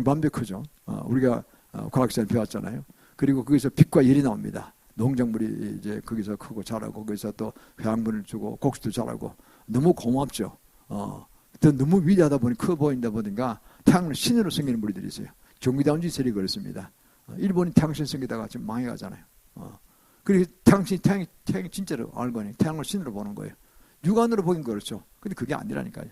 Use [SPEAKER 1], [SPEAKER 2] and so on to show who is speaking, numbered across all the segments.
[SPEAKER 1] 100만 배 크죠. 우리가 과학시간에 배웠잖아요. 그리고 거기서 빛과 열이 나옵니다. 농작물이 이제 거기서 크고 자라고, 거기서 또 해양분을 주고 곡수도 자라고, 너무 고맙죠. 또 너무 위대하다 보니 커 보인다 보니까 태양을 신으로 섬기는 무리들이 있어요. 경기다운지 세력이 그렇습니다. 일본이 태양신 섬기다가 지금 망해가잖아요. 그리고 태양이 진짜로 알고 보니 태양을 신으로 보는 거예요. 육안으로 보긴 그렇죠. 근데 그게 아니라니까요.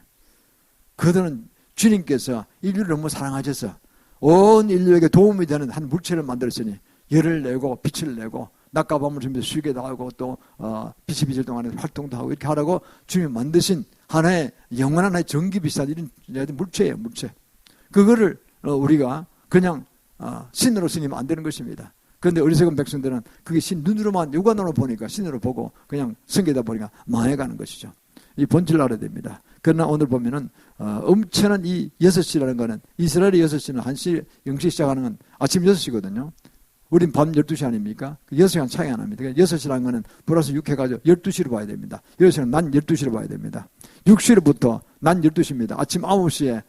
[SPEAKER 1] 그들은 주님께서 인류를 너무 사랑하셔서 온 인류에게 도움이 되는 한 물체를 만들었으니 열을 내고 빛을 내고 낮과 밤을 준비해서 쉬게도 하고 또 빛이 비칠 동안에 활동도 하고 이렇게 하라고 주님이 만드신 하나의 영원한 하나의 전기 비슷한 이런 물체예요. 물체. 그거를 우리가 그냥 신으로 쓰면 안 되는 것입니다. 그런데 어리석은 백성들은 그게 눈으로만 육안으로 보니까 신으로 보고 그냥 섬기다 보니까 망해가는 것이죠. 이 본질을 알아야 됩니다. 그러나 오늘 보면은 엄청난 이 6시라는 거는 이스라엘의 6시는 1시 0시 시작하는 건 아침 6시거든요. 우린 밤 12시 아닙니까? 6시간 차이 안 납니다. 6시라는 거는 플러스 6 해가지고 12시로 봐야 됩니다. 6시는 난 12시로 봐야 됩니다. 6시로부터 난 12시입니다. 아침 9시에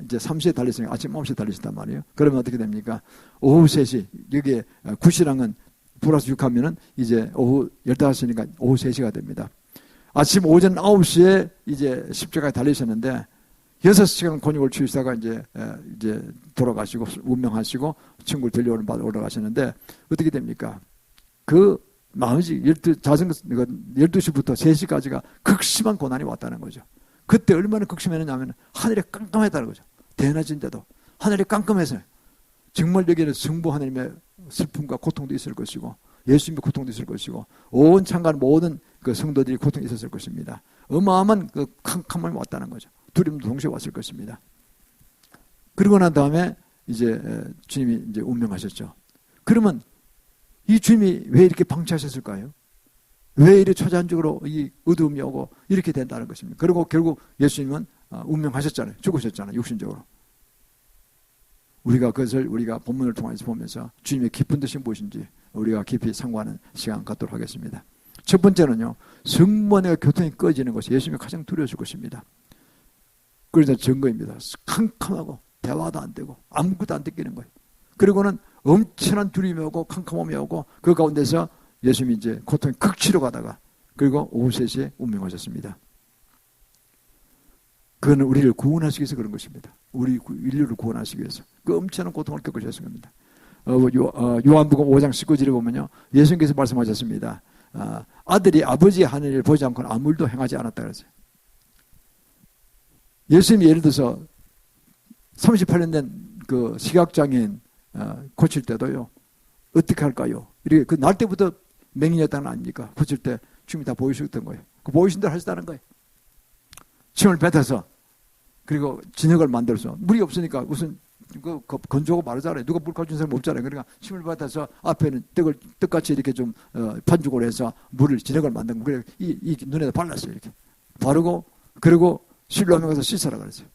[SPEAKER 1] 이제 3시에 달렸으니까 아침 9시에 달리신단 말이에요. 그러면 어떻게 됩니까? 오후 3시, 여기에 9시란 건 플러스 6 하면은 이제 오후 15시니까 오후 3시가 됩니다. 아침 오전 9시에 이제 십자가에 달리셨는데 6시간 곤욕을 치우시다가 이제 돌아가시고 운명하시고 천국을 들려오는 바로 올라가셨는데 어떻게 됩니까? 그 나머지 12시부터 3시까지가 극심한 고난이 왔다는 거죠. 그때 얼마나 극심했느냐면 하늘이 깜깜했다는 거죠. 대낮인데도 하늘이 깜깜해서 정말 여기에는 성부 하나님의 슬픔과 고통도 있을 것이고 예수님의 고통도 있을 것이고 온 창간 모든 그 성도들이 고통이 있었을 것입니다. 어마어마한 그 캄캄함이 왔다는 거죠. 두려움도 동시에 왔을 것입니다. 그러고 난 다음에 이제 주님이 이제 운명하셨죠. 그러면 이 주님이 왜 이렇게 방치하셨을까요? 왜 이렇게 초자연적으로 이 어두움이 오고 이렇게 된다는 것입니다. 그리고 결국 예수님은 운명하셨잖아요. 죽으셨잖아요. 육신적으로. 우리가 그것을 우리가 본문을 통해서 보면서 주님의 깊은 뜻이 무엇인지 우리가 깊이 상고하는 시간 갖도록 하겠습니다. 첫 번째는요. 성문의 교통이 꺼지는 것이 예수님이 가장 두려우실 것입니다. 그래서 증거입니다. 캄캄하고 대화도 안 되고 아무것도 안 듣기는 거예요. 그리고는 엄청난 두려움이 오고 캄캄함이 오고 그 가운데서 예수님이 이제 고통의 극치로 가다가 그리고 오후 3시에 운명하셨습니다. 그거는 우리를 구원하시기 위해서 그런 것입니다. 우리 인류를 구원하시기 위해서 그 엄청난 고통을 겪으셨을 겁니다. 요한복음 5장 19절에 보면요. 예수님께서 말씀하셨습니다. 아들이 아버지의 하는 일을 보지 않고는 아무 일도 행하지 않았다 그랬어요. 예수님이 예를 들어서 38년 된 그 시각장애인 고칠 때도요. 어떻게 할까요? 이렇게 그 날 때부터 맹인이었다는 거 아닙니까? 고칠 때 주님이 다 보이셨던 거예요. 그 보이신 대로 하셨다는 거예요. 침을 뱉어서 그리고 진흙을 만들어서 물이 없으니까 우선 그 건조하고 마르잖아요. 누가 물 가진 사람 없잖아요. 그러니까 침을 뱉어서 앞에는 떡같이 이렇게 좀 반죽으로 해서 물을 진흙을 만든 거. 그래 이 눈에다 발랐어요. 이렇게 바르고 그리고 실로하면 가서 씻으라 그랬어요.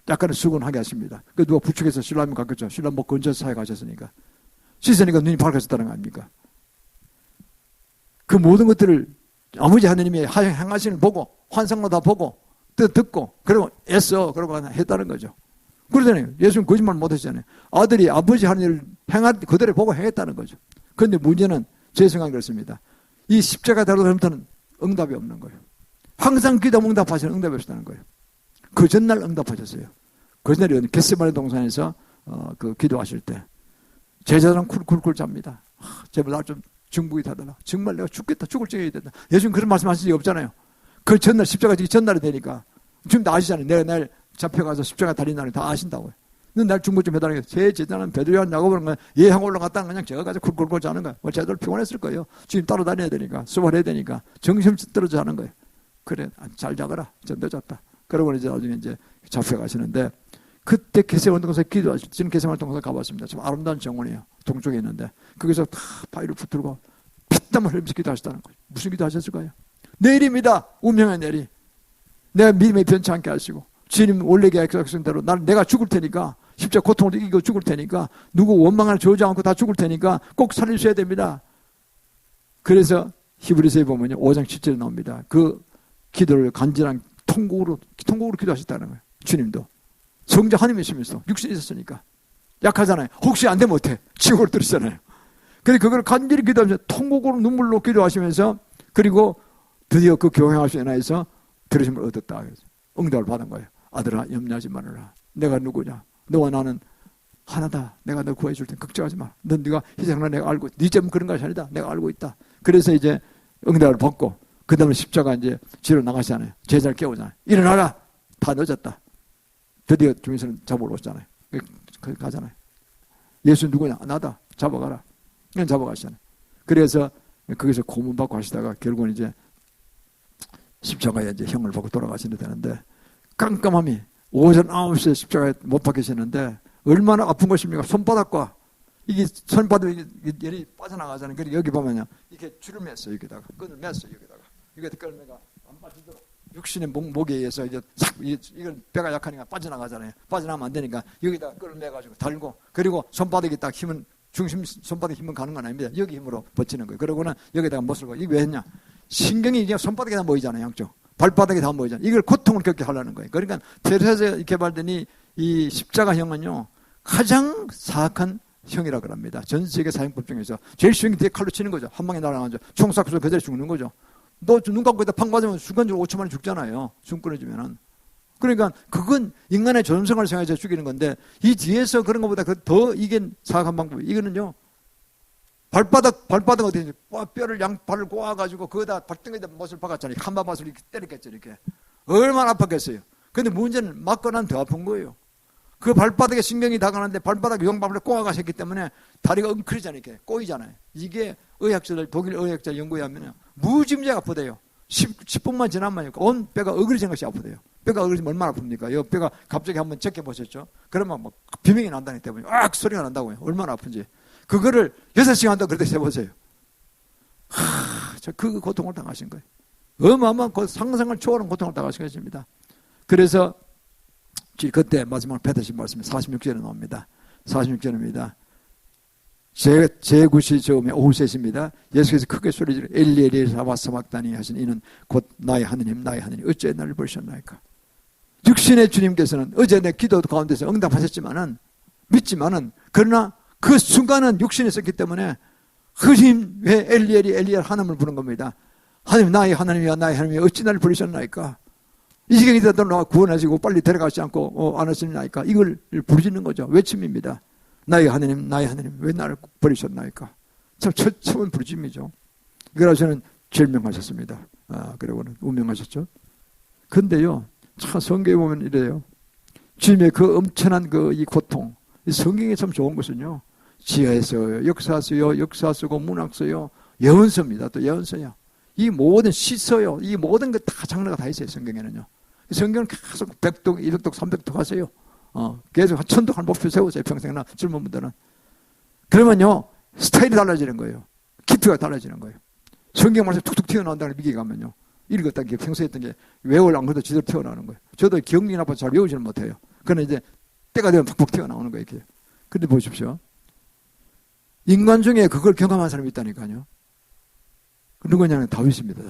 [SPEAKER 1] 약간은 수건하게 하십니다. 그 누가 부축해서 실로하면 갔겠죠. 실로 뭐 건져서 사회 가셨으니까 씻으니까 눈이 밝아졌다는 거 아닙니까? 그 모든 것들을 아버지 하느님이 행하시는 보고 환상도 다 보고 듣고 그리고 애써 그러고 했다는 거죠. 그러잖아요. 예수는 거짓말 못 하시잖아요. 아들이 아버지 하는 일을 그대로 보고 행했다는 거죠. 그런데 문제는 제 생각은 그렇습니다. 이 십자가 다루면서는 응답이 없는 거예요. 항상 기도하면 응답하시는 응답이 없었다는 거예요. 그 전날 응답하셨어요. 그 전날에 겟세마네 동산에서 그 기도하실 때 제자들은 쿨쿨쿨 잡니다. 제발 날 좀 중복이 타달라. 정말 내가 죽겠다. 죽을 적이 된다. 예수님 그런 말씀하신 적이 없잖아요. 그 전날 십자가 지기 전날이 되니까 지금 다 아시잖아요. 내가 내일 잡혀가서 십자가 달린 날이 다 아신다고요. 근데 날 중복 좀 해달라는 게 제 제자는 베드로와 야고보는 예하고 올라갔다는 그냥 제가 가서 쿨쿨쿨 자는 거예요. 제자들 피곤했을 거예요. 지금 따라다녀야 되니까 수업을 해야 되니까 정신 떨어져 하는 거예요. 그래 잘 자거라. 저 늦었다. 그러고 이제 나중에 이제 잡혀가시는데 그때 겟세마네 동산에 기도하시고 지금 겟세마네 동산 가봤습니다. 좀 아름다운 정원이에요. 동쪽에 있는데 거기서 다 바위를 붙들고 피땀을 흘리면서 기도하셨다는 거예요. 무슨 기도하셨을까요? 내일입니다. 운명의 내일. 내가 믿음에 변치 않게 하시고 주님 원래 약속하신 대로 내가 죽을 테니까 십자가 고통을 이기고 죽을 테니까 누구 원망을 저지 않고 다 죽을 테니까 꼭 살려주셔야 됩니다. 그래서 히브리서에 보면요 5장 7절에 나옵니다. 그 기도를 간절한 통곡으로 기도하셨다는 거예요. 주님도 성자 하나님이시면서 육신이 있었으니까 약하잖아요. 혹시 안 되면 어때? 지옥을 들으시잖아요. 그래서 그걸 간절히 기도하면서 통곡으로 눈물로 기도하시면서 그리고 드디어 그 교행하시는 나에서 들으심을 얻었다. 응답을 받은 거예요. 아들아 염려하지 말아라. 내가 누구냐? 너와 나는 하나다. 내가 너 구해줄 테니 걱정하지 마. 넌 네가 희생을 내가 알고 네 점 그런 것이 아니다. 내가 알고 있다. 그래서 이제 응답을 받고 그 다음에 십자가 이제 지러 나가시잖아요. 제자를 깨우잖아요. 일어나라. 다 늦었다. 드디어 주민선을 잡으러 오시잖아요. 가잖아요. 예수 누구냐? 나다. 잡아가라. 그냥 잡아가시잖아요. 그래서 거기서 고문받고 하시다가 결국은 이제 십자가에 이제 형을 받고 돌아가시는 되는데 깜깜함이 오전 9시에 십자가에 못 박히시는데 얼마나 아픈 것입니까? 손바닥과 이게 손바닥이 열이 빠져나가잖아요. 그리고 여기 보면요. 이렇게 줄을 맸어요. 여기다가. 끈을 맸어요. 여기다가. 여기다 끈을 매가 안 빠지도록. 육신의 목에 의해서 이제 싹, 이건 배가 약하니까 빠져나가잖아요. 빠져나가면 안 되니까 여기다가 끈을 매가지고 달고 그리고 손바닥에 딱 힘은 중심 손바닥에 힘은 가는 건 아닙니다. 여기 힘으로 버티는 거예요. 그러고는 여기다가 못을 거. 이게 왜 했냐? 신경이 이제 손바닥에 다 모이잖아요. 양쪽. 발바닥에 다 모이잖아요. 이걸 고통을 겪게 하려는 거예요. 그러니까 테레사에서 개발된 이 십자가형은요. 가장 사악한 형이라고 합니다. 전 세계 사형법 중에서 제일 쉬운 게 뒤에 칼로 치는 거죠. 한 방에 날아가죠. 총 쏴서 그대로 죽는 거죠. 너 눈 감고 있다 팡 맞으면 순간적으로 5초 만에 죽잖아요. 숨 끊어지면은. 그러니까 그건 인간의 존엄성을 생각해서 죽이는 건데 이 뒤에서 그런 것보다 더 이게 사악한 방법이 이거는요. 발바닥 어디 뼈를 양발을 꼬아가지고 거기다 발등에다 못을 박았잖아요. 한바맛을 이렇게 때렸겠죠. 이렇게 얼마나 아팠겠어요. 근데 문제는 맞고 난 더 아픈 거예요. 그 발바닥에 신경이 다 가는데 발바닥에 용발을 꼬아가셨기 때문에 다리가 엉클리잖아요. 이렇게 꼬이잖아요. 이게 의학자들 독일 의학자 연구에 하면요. 무지무지하게 아프대요. 10분만 지나면 온 뼈가 어그러진 것이 아프대요. 뼈가 어그러지면 얼마나 아픕니까? 이 뼈가 갑자기 한번 제껴보셨죠? 그러면 막 비명이 난다기 때문에 악 소리가 난다고요. 얼마나 아픈지. 그거를 6시간 더 그렇게 해보세요. 그 고통을 당하신 거예요. 어마어마한 상상을 초월한 고통을 당하신 것입니다. 그래서 그때 마지막 뱉으신 말씀이 46절에 나옵니다. 46절입니다. 제9시 저음에 오후 3시입니다. 예수께서 크게 소리지르 엘리 엘리 사마 사박다니 하신 이는 곧 나의 하느님 나의 하느님 어째 나를 버리셨나이까. 육신의 주님께서는 어제 내 기도 가운데서 응답하셨지만은 믿지만은 그러나 그 순간은 육신이 있었기 때문에 하나님 왜 엘리 엘리 엘리 하나님을 부른 겁니다. 하나님 나의 하나님이야 나의 하나님이 어찌 나를 버리셨나이까. 이 시간이 되도록 나 구원하시고 빨리 데려가지 않고 안 하시나이까. 이걸 부르짖는 거죠. 외침입니다. 나의 하나님 나의 하나님 왜 나를 버리셨나이까. 참 처음 부르짖음이죠. 그래서 저는 절명하셨습니다. 그리고는 운명하셨죠. 근데요 참 성경에 보면 이래요. 주님의 그 엄청난 이 고통 이 성경에 참 좋은 것은요. 지하에서요 역사서요 역사서고 문학서요 예언서입니다. 또 예언서요. 이 모든 시서요 이 모든 것 다 장르가 다 있어요. 성경에는요. 성경은 계속 100독 200독 300독 하세요. 계속 1000독 한 목표 세우세요. 평생이나 젊은 분들은. 그러면요 스타일이 달라지는 거예요. 깊이가 달라지는 거예요. 성경 말씀 툭툭 튀어나온다는 미기 가면요. 읽었던 게 평소에 했던 게 외울 안 그래도 제대로 튀어나오는 거예요. 저도 기억력이 나빠서 잘 외우지는 못해요. 그러나 이제 때가 되면 팍팍 튀어나오는 거예요. 이렇게. 근데 보십시오. 인간 중에 그걸 경험한 사람이 있다니까요. 누구냐면 다윗입니다.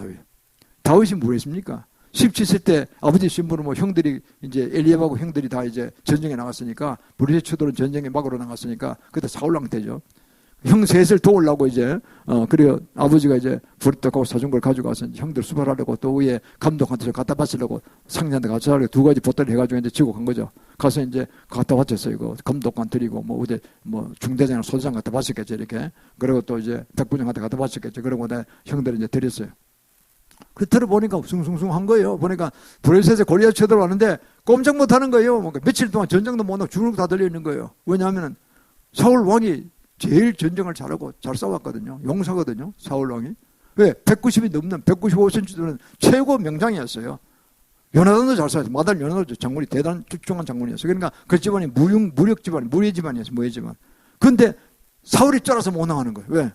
[SPEAKER 1] 다윗이 뭐했습니까? 17세 때 아버지 신부는 뭐 형들이 이제 엘리압하고 형들이 다 이제 전쟁에 나갔으니까 브리스 추돌은 전쟁에 막으로 나갔으니까 그때 사울왕 때죠. 형 셋을 도우려고 이제 그리고 아버지가 이제 부르떡하고 사준 걸 가지고 와서 형들 수발하려고 또 위에 감독한테 갖다 바치려고 상자한테 갖다 바치려고 두 가지 보따리 해가지고 이제 지고 간 거죠. 가서 이제 갖다 바쳤어요. 이거 감독관 드리고 뭐 어디 뭐 중대장이나 소대장 갖다 바쳤겠죠 이렇게. 그리고 또 이제 백부장한테 갖다 바쳤겠죠. 그러고 내 형들이 이제 드렸어요. 그 들어보니까 숭숭숭한 거예요. 보니까 브레셋에 골리앗 쳐들어왔는데 꼼짝 못하는 거예요. 뭐 며칠 동안 전쟁도 못하고 죽는 거 다 들려 있는 거예요. 왜냐하면 사울 왕이 제일 전쟁을 잘하고 잘 싸웠거든요. 용사거든요. 사울 왕이. 왜? 190이 넘는 195cm 되는 최고 명장이었어요. 요나단도 잘 싸웠어요. 마달 요나단도 장군이 대단한 출중한 장군이었어요. 그러니까 그 집안이 무력 집안, 무예 집안이었어요. 무예 집안. 근데 사울이 쫄아서 못 나가는 거예요. 왜?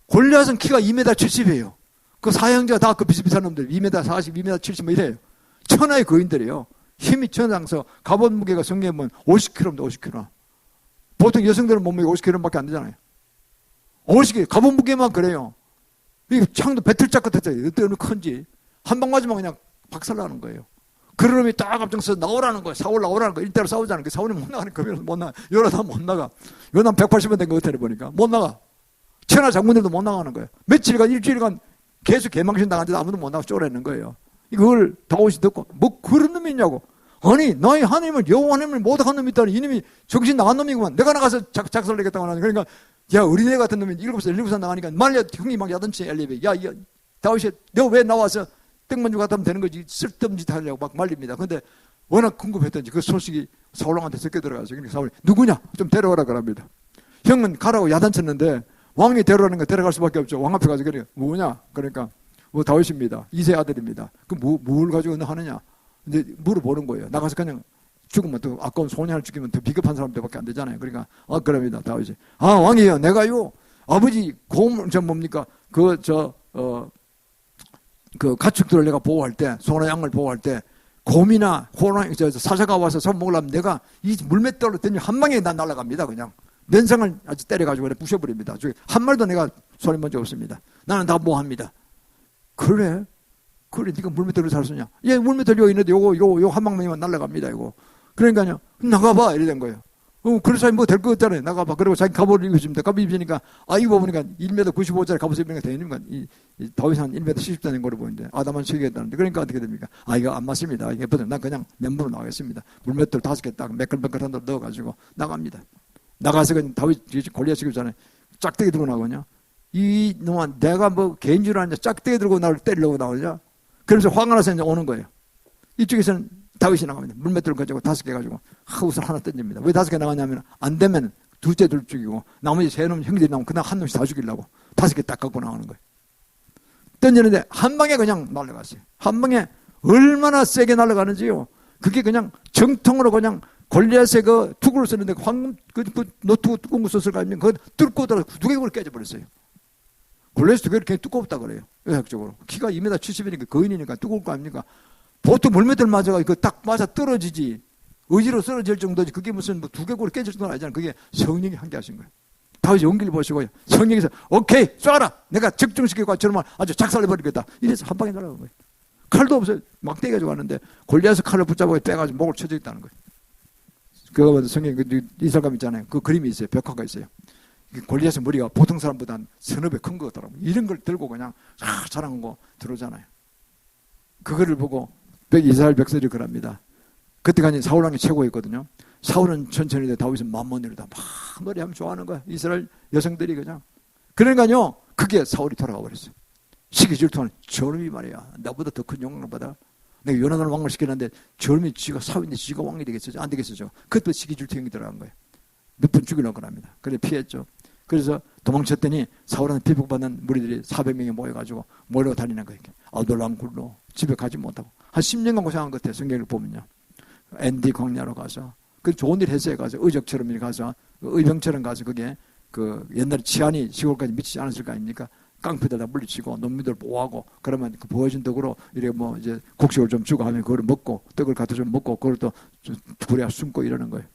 [SPEAKER 1] 골리앗은 키가 2m 70이에요. 그 사형제가 다 그 비슷비슷한 놈들 2m 40, 2m 70 뭐 이래요. 천하의 거인들이에요. 힘이 천상서 갑옷 무게가 성경에 보면 50kg입니다. 50kg. 보통 여성들은 몸무게 50kg밖에 안 되잖아요. 50kg. 갑옷 무게만 그래요. 이 창도 배틀짝 같았어요. 어떻게 큰지. 한 방 맞으면 그냥 박살나는 거예요. 그런 놈이 딱 앞장서서 나오라는 거야. 사울 나오라는 거야. 일대로 싸우자는 거야. 사울이 못 나가는 거야. 못 나가. 요나단 못 나가. 요나단 180만 된 거 같아 보니까 못 나가. 천하 장군들도 못 나가는 거예요. 며칠간 일주일간 계속 개망신 당한데도 아무도 못 나가 쫄아내는 거예요. 이걸 다윗이 듣고 뭐 그런 놈이 있냐고. 아니 너희 하나님을 여호와 하나님을 못한 놈이 있다니 이놈이 정신 나간 놈이구만. 내가 나가서 작살내겠다고 하는. 그러니까 야 어린애 같은 놈이 7살 나가니까 말려 형이 막 야단치 엘리베. 야 다윗이 너 왜 나와서 땡만주 같으면 되는 거지 쓸데없는 짓 하려고 막 말립니다. 근데 워낙 궁금했던지 그 소식이 사울왕한테 섞여 들어가서 그러니까 사울이 누구냐 좀 데려오라 그럽니다. 형은 가라고 야단쳤는데 왕이 데려가는 거 데려갈 수밖에 없죠. 왕 앞에 가서 그래요. 뭐냐? 그러니까 뭐 다윗입니다. 이세 아들입니다. 그 뭘 가지고 너 하느냐? 이제 물어보는 거예요. 나가서 그냥 죽으면 또 아까운 소년을 죽이면 더 비겁한 사람들밖에 안 되잖아요. 그러니까 그럽니다. 다윗이 왕이에요. 내가요 아버지 고음 저 뭡니까 그 가축들을 내가 보호할 때 소나 양을 보호할 때 곰이나 호랑 사자가 와서 잡먹으려면 내가 이 물맷돌로 던지면 한 방에 난 날아갑니다. 그냥 면상을 아주 때려가지고 그냥 부셔버립니다. 한 마리도 내가 손에 먼저 없습니다. 나는 다 뭐합니다. 그래 네가 물맷돌을 잘 쓰냐? 예, 물맷돌 여기 있는데 요거 한 방면이면 날아갑니다. 이거. 그러니까요 나가봐 이래 된 거예요. 그래서 뭐 될 것 같잖아요. 나가봐. 그리고 자기 갑옷을 입으십니다. 갑옷 입으니까 입어보니까 1m 95짜리 갑옷을 입으니까 되니까 다윗은 한 1m 70짜 되는 거로 보이는데 아담한 쉬겠다는데 그러니까 어떻게 됩니까? 이거 안 맞습니다. 이게 난 그냥 맨몸으로 나가겠습니다. 물맷돌 5개 딱 매끌매끌한 데 넣어가지고 나갑니다. 나가서 그냥 다윗 골리앗 시키잖아요. 짝대기 들고 나오냐? 이 놈아 내가 뭐 개인 줄 아냐? 짝대기 들고 나를 때리려고 나오냐? 그래서 화가 나서 이제 오는 거예요. 이쪽에서는 다윗이 나갑니다. 물맷돌을 가지고 5개 가지고 우선 하나 던집니다. 왜 5개 나가냐면 안 되면 둘째 둘 죽이고 나머지 3놈 형들이 나오면 그냥 한 놈씩 다 죽이려고 5개 딱 갖고 나오는 거예요. 던지는데 한 방에 그냥 날아갔어요. 한 방에 얼마나 세게 날아가는지요. 그게 그냥 정통으로 그냥 골리앗의 그 투구를 쓰는데 황금 그 노트구 두꺼운 거 썼을 거 아닙니까? 그거 뚫고 들어가 두개골을 깨져버렸어요. 골리앗 두개골이 굉장히 두껍다 그래요. 의학적으로. 키가 2m 70이니까 거인이니까 두꺼울 거 아닙니까? 보통 물맷돌 맞아가 그 딱 맞아 떨어지지. 의지로 쓰러질 정도지. 그게 무슨 뭐 두개골이 깨질 정도는 아니잖아요. 그게 성령이 함께 하신 거예요. 다윗이 용기를 보시고요. 성령에서 오케이 쏴라. 내가 적중시키고 저놈을 아주 작살내버리겠다. 이래서 한 방에 날아간 거예요. 칼도 없어요. 막대기 가지고 왔는데 골리앗의 칼을 붙잡고 빼가지고 목을 쳐져 있다는 거예요. 그거 보면 성경 이슬감 있잖아요. 그 그림이 있어요. 벽화가 있어요. 골리앗의 머리가 보통 사람보다 서너 배 큰 거 같더라고요. 이런 걸 들고 그냥 자랑하고 들어오잖아요. 그거를 보고 이스라엘 백성들이 그럽니다. 그때가 사울왕이 최고였거든요. 사울은 천천히 돼 다윗은 만번이로다 막 노래하면 좋아하는 거야. 이스라엘 여성들이 그냥. 그러니까요. 그게 사울이 돌아가 버렸어요. 시기 질투하는 저놈이 말이야. 나보다 더 큰 영광을 받아. 내가 요나단을 왕을 시켰는데 저놈이 지가 사위인데 지가 왕이 되겠어요? 안 되겠어요? 그때 시기 질투형이 들어간 거예요. 몇 번 죽이려고 합니다. 그래 피했죠. 그래서 도망쳤더니 사울한테 피복받는 무리들이 400명이 모여가지고 몰려 다니는 거예요. 아돌람 굴로 집에 가지 못하고 한 10년간 고생한 것 같아요. 성경을 보면요. 앤디 광야로 가서 그 좋은 일 했어요. 가서 의적처럼 가서 의병처럼 가서 그게 그 옛날에 치안이 시골까지 미치지 않았을 거 아닙니까? 깡패들 다 물리치고 농민들 보호하고 그러면 그 부어진 떡으로 이렇게 뭐 이제 곡식을 좀 주고 하면 그걸 먹고 떡을 갖다 좀 먹고 그걸 또 불에 숨고 이러는 거예요.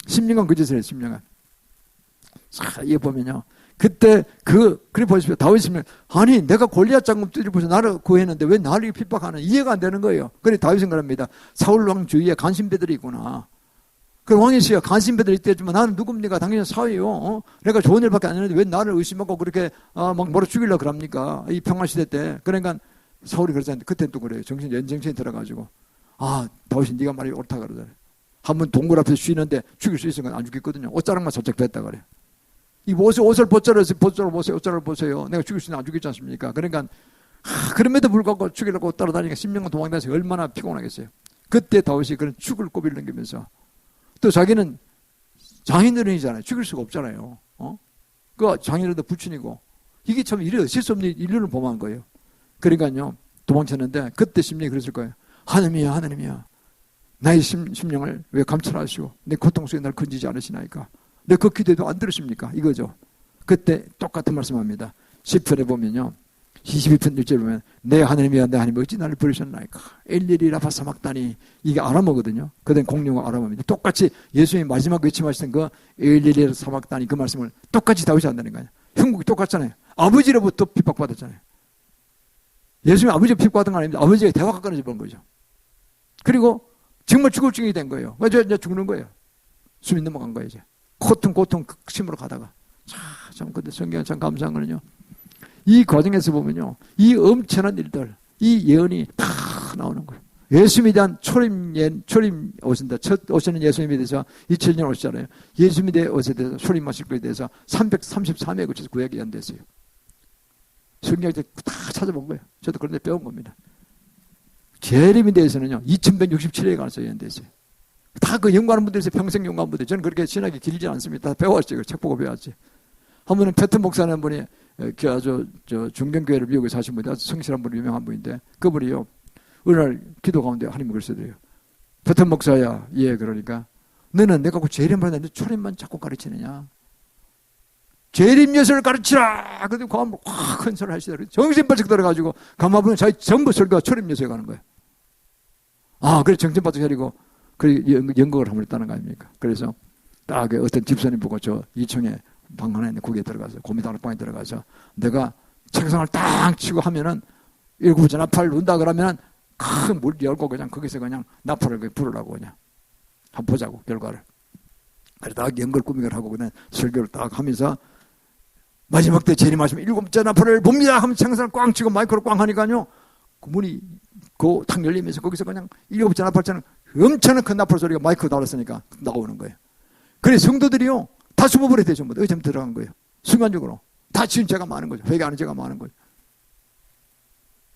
[SPEAKER 1] 10년간 그 짓을 했어요. 10년간. 자, 이거 보면요. 그때 그래 보십시오. 다윗이면 아니 내가 골리앗 장군 뚫리고서 나를 구했는데 왜 나를 핍박하는 이해가 안 되는 거예요. 그래 다윗은 그럽니다. 사울 왕 주위에 간신배들이 있구나. 그 왕이 씨가 간신배들이 있대지만 나는 누굽니까? 당연히 사위요. 내가 좋은 일밖에 안 했는데 왜 나를 의심하고 그렇게 막 뭐라 죽이려고 그럽니까? 이 평화시대 때. 그러니까 사울이 그러잖아요. 그때는 또 그래요. 연정신이 들어가지고 다윗이 네가 말이 옳다 그러잖아요. 한번 동굴 앞에서 쉬는데 죽일 수 있으면 안 죽겠거든요. 옷자락만 살짝 뺐다 그래요. 이 옷을 보자를 보세요. 옷자락을 보세요. 내가 죽일 수 있으면 안 죽이지 않습니까? 그러니까 그럼에도 불구하고 죽이려고 따라다니니까 10년간 도망다녀서 얼마나 피곤하겠어요. 그때 다윗이 그런 죽을 고비를 넘기면서 또 자기는 장인어른이잖아요. 죽일 수가 없잖아요. 그 장인어른도 부친이고 이게 참 있을 수 없는 인류를 범한 거예요. 그러니까요. 도망쳤는데 그때 심령이 그랬을 거예요. 하나님이야. 나의 심령을 왜 감찰하시고 내 고통 속에 날 건지지 않으시나이까. 내 그 기도도 안 들으십니까? 이거죠. 그때 똑같은 말씀합니다. 10편에 보면요. 22편 1절에 보면 내 하나님이야 내 하나님 어찌 나를 버리셨나이까. 엘리리 라파 사막다니 이게 아람어거든요. 그땐 공룡어 아람어입니다. 똑같이 예수님이 마지막 외침하시던 그 엘리리 사막다니 그 말씀을 똑같이 다윗이 한다는 거예요. 형국이 똑같잖아요. 아버지로부터 핍박받았잖아요. 예수님이 아버지가 핍박받은 거 아닙니다. 아버지가 대화가 끊어져 버린 거죠. 그리고 정말 죽을 중이 된 거예요. 이제 죽는 거예요. 숨이 넘어간 거예요. 이제 고통 극심으로 가다가 참 근데 성경은 참 감사한 거는요. 이 과정에서 보면요, 이 엄청난 일들, 이 예언이 다 나오는 거예요. 예수님에 대한 초림 오신다. 첫 오시는 예수님에 대해서 2000년 오시잖아요. 예수님에 대해 오셔에 대해서 초림하실 것에 대해서 333회에 걸쳐서 구약이 연됐어요. 성경에 다 찾아본 거예요. 저도 그런데 배운 겁니다. 재림에 대해서는요, 2167회에 관해서 연됐어요. 다 그 연구하는 분들이 있어요. 평생 연구하는 분들. 저는 그렇게 신학이 길지 않습니다. 다 배웠어요. 책 보고 배웠지. 한 번은 패튼 목사라는 분이 아주 중경교회를 미국에 사신 분이 아주 성실한 분, 유명한 분인데 그분이요, 어느 날 기도 가운데 하나님 그러시더래요. 패튼 목사야, 예, 그러니까 너는 내가 그 재림을 하는데 초림만 자꾸 가르치느냐? 재림 예수를 가르치라. 근데 그 한번 큰 소리를 하시더라고요. 정신바짝 들어가지고 가마부는 자기 전부 설교가 초림 예수에 가는 거예요. 그래 정신바짝 차리고 그 연극을 한번 했다는 거 아닙니까? 그래서 딱 어떤 집사님 보고 저 2층에 방 하나 있는 거기에 들어가서 고미다락방에 들어가서 내가 책상을 딱 치고 하면은 일곱 나팔 운다 그러면은 큰 물 열고 그냥 거기서 그냥 나팔을 부르라고 그냥 한번 보자고 결과를. 그래 딱 연극 꾸미기를 하고 그냥 설교를 딱 하면서 마지막 때 재림하시면 7째 나팔을 봅니다 하면 책상을 꽝 치고 마이크로 꽝 하니까요, 그 문이 탁 열리면서 거기서 그냥 7째 나팔처럼 엄청난 큰 나팔 소리가 마이크 달았으니까 나오는 거예요. 그래 성도들이요 다 숨어버려야 돼요. 전부 다 의점 들어간 거예요. 순간적으로 다 지은 죄가 많은 거죠. 회개하는 죄가 많은 거죠.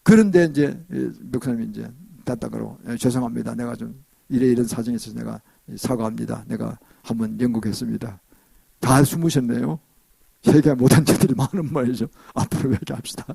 [SPEAKER 1] 그런데 이제 목사님이 이제 됐다 그러고 죄송합니다. 내가 좀 이런 사정이 있어서 내가 사과합니다. 내가 한번 연극했습니다. 다 숨으셨네요. 회개 못한 죄들이 많은 말이죠. 앞으로 회개합시다.